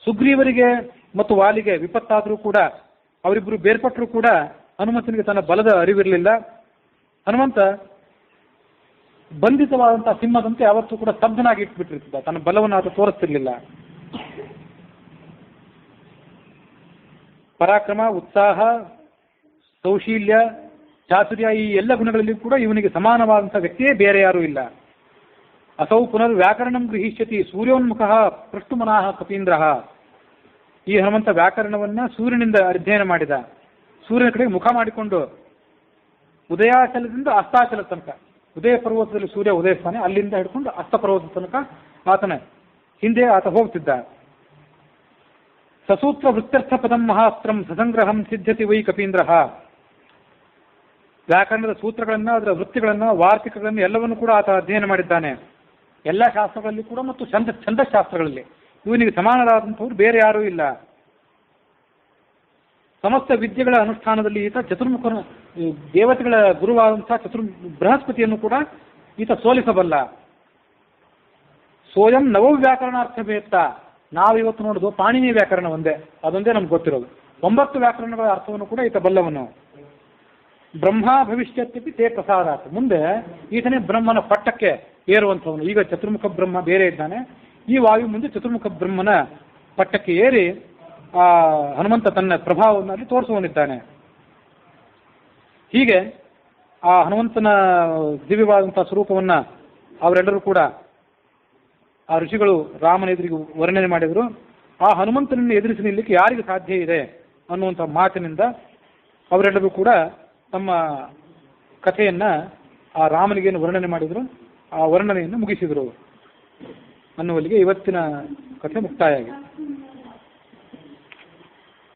Speaker 1: ಸುಗ್ರೀವರಿಗೆ ಮತ್ತು ವಾಲಿಗೆ ವಿಪತ್ತಾದರೂ ಕೂಡ ಅವರಿಬ್ಬರು ಬೇರ್ಪಟ್ಟರೂ ಕೂಡ ಹನುಮಂತನಿಗೆ ತನ್ನ ಬಲದ ಅರಿವಿರಲಿಲ್ಲ. ಹನುಮಂತ ಬಂಧಿತವಾದಂತಹ ಸಿಂಹದಂತೆ ಯಾವತ್ತೂ ಕೂಡ ಸ್ತಬ್ಧನಾಗಿ ಇಟ್ಬಿಟ್ಟಿರ್ತಿದ್ದ, ತನ್ನ ಬಲವನ್ನು ಆತ ತೋರಿಸ್ತಿರ್ಲಿಲ್ಲ. ಪರಾಕ್ರಮ, ಉತ್ಸಾಹ, ಸೌಶೀಲ್ಯ, ಚಾತುರ್ಯ ಈ ಎಲ್ಲ ಗುಣಗಳಲ್ಲಿ ಕೂಡ ಇವನಿಗೆ ಸಮಾನವಾದಂತಹ ವ್ಯಕ್ತಿಯೇ ಬೇರೆ ಯಾರೂ ಇಲ್ಲ. ಅಸೌ ಪುನರ್ ವ್ಯಾಕರಣಂ ಗೃಹೀಷ್ಯತಿ ಸೂರ್ಯೋನ್ಮುಖ ಪೃಷ್ಟುಮನಾಹ ಕಪೀಂದ್ರ. ಈ ಹನುಮಂತ ವ್ಯಾಕರಣವನ್ನ ಸೂರ್ಯನಿಂದ ಅಧ್ಯಯನ ಮಾಡಿದ. ಸೂರ್ಯನ ಕಡೆಗೆ ಮುಖ ಮಾಡಿಕೊಂಡು ಉದಯಾಚಲದಿಂದ ಅಸ್ತಾಚಲ ತನಕ, ಉದಯ ಪರ್ವತದಲ್ಲಿ ಸೂರ್ಯ ಉದಯಿಸ್ತಾನೆ, ಅಲ್ಲಿಂದ ಹಿಡ್ಕೊಂಡು ಅಸ್ತ ಪರ್ವತ ತನಕ ಆತನ ಹಿಂದೆ ಆತ ಹೋಗ್ತಿದ್ದ. ಸಸೂತ್ರ ವೃತ್ತರ್ಥ ಪದಂ ಮಹಾಸ್ತ್ರಂ ಸಸಂಗ್ರಹಂ ಸಿದ್ಧತಿ ವೈ ಕಪೀಂದ್ರ. ವ್ಯಾಕರಣದ ಸೂತ್ರಗಳನ್ನ, ಅದರ ವೃತ್ತಿಗಳನ್ನ, ವಾರ್ತಿಕಗಳನ್ನು ಎಲ್ಲವನ್ನೂ ಕೂಡ ಆತ ಅಧ್ಯಯನ ಮಾಡಿದ್ದಾನೆ. ಎಲ್ಲ ಶಾಸ್ತ್ರಗಳಲ್ಲಿ ಕೂಡ ಮತ್ತು ಛಂದಶಾಸ್ತ್ರಗಳಲ್ಲಿ ಇವನಿಗೆ ಸಮಾನರಾದಂಥವ್ರು ಬೇರೆ ಯಾರೂ ಇಲ್ಲ. ಸಮಸ್ತ ವಿದ್ಯೆಗಳ ಅನುಷ್ಠಾನದಲ್ಲಿ ಈತ ಚತುರ್ಮುಖನ ದೇವತೆಗಳ ಗುರುವಾದಂತಹ ಬೃಹಸ್ಪತಿಯನ್ನು ಕೂಡ ಈತ ಸೋಲಿಸಬಲ್ಲ. ಸ್ವಯಂ ನವವ್ಯಾಕರಣಾರ್ಥವೇತ್ತ. ನಾವಿವತ್ತು ನೋಡೋದು ಪಾಣಿನಿ ವ್ಯಾಕರಣ ಒಂದೇ, ಅದೊಂದೇ ನಮ್ಗೆ ಗೊತ್ತಿರೋದು. 9 ವ್ಯಾಕರಣಗಳ ಅರ್ಥವನ್ನು ಕೂಡ ಈತ ಬಲ್ಲವನು. ಬ್ರಹ್ಮ ಭವಿಷ್ಯತ್ಯಪಿ ತೇ ಪ್ರಸಾದಾತ್. ಮುಂದೆ ಈತನೇ ಬ್ರಹ್ಮನ ಪಟ್ಟಕ್ಕೆ ಏರುವಂಥವನು. ಈಗ ಚತುರ್ಮುಖ ಬ್ರಹ್ಮ ಬೇರೆ ಇದ್ದಾನೆ, ಈ ವಾಯು ಮುಂದೆ ಚತುರ್ಮುಖ ಬ್ರಹ್ಮನ ಪಟ್ಟಕ್ಕೆ ಏರಿ ಆ ಹನುಮಂತ ತನ್ನ ಪ್ರಭಾವವನ್ನು ತೋರಿಸುವನಿದ್ದಾನೆ. ಹೀಗೆ ಆ ಹನುಮಂತನ ದಿವ್ಯವಾದಂತಹ ಸ್ವರೂಪವನ್ನ ಅವರೆಲ್ಲರೂ ಕೂಡ ಆ ಋಷಿಗಳು ರಾಮನ ಎದುರಿಗೆ ವರ್ಣನೆ ಮಾಡಿದರು. ಆ ಹನುಮಂತನನ್ನು ಎದುರಿಸಿ ನಿಲ್ಲಕ್ಕೆ ಯಾರಿಗೆ ಸಾಧ್ಯ ಇದೆ ಅನ್ನುವಂಥ ಮಾತಿನಿಂದ ಅವರೆಲ್ಲರೂ ಕೂಡ ತಮ್ಮ ಕಥೆಯನ್ನ ಆ ರಾಮನಿಗೇನು ವರ್ಣನೆ ಮಾಡಿದರು ಆ ವರ್ಣನೆಯನ್ನು ಮುಗಿಸಿದರು ಅನ್ನುವಲ್ಲಿಗೆ ಇವತ್ತಿನ ಕಥೆ ಮುಕ್ತಾಯ ಆಗಿದೆ.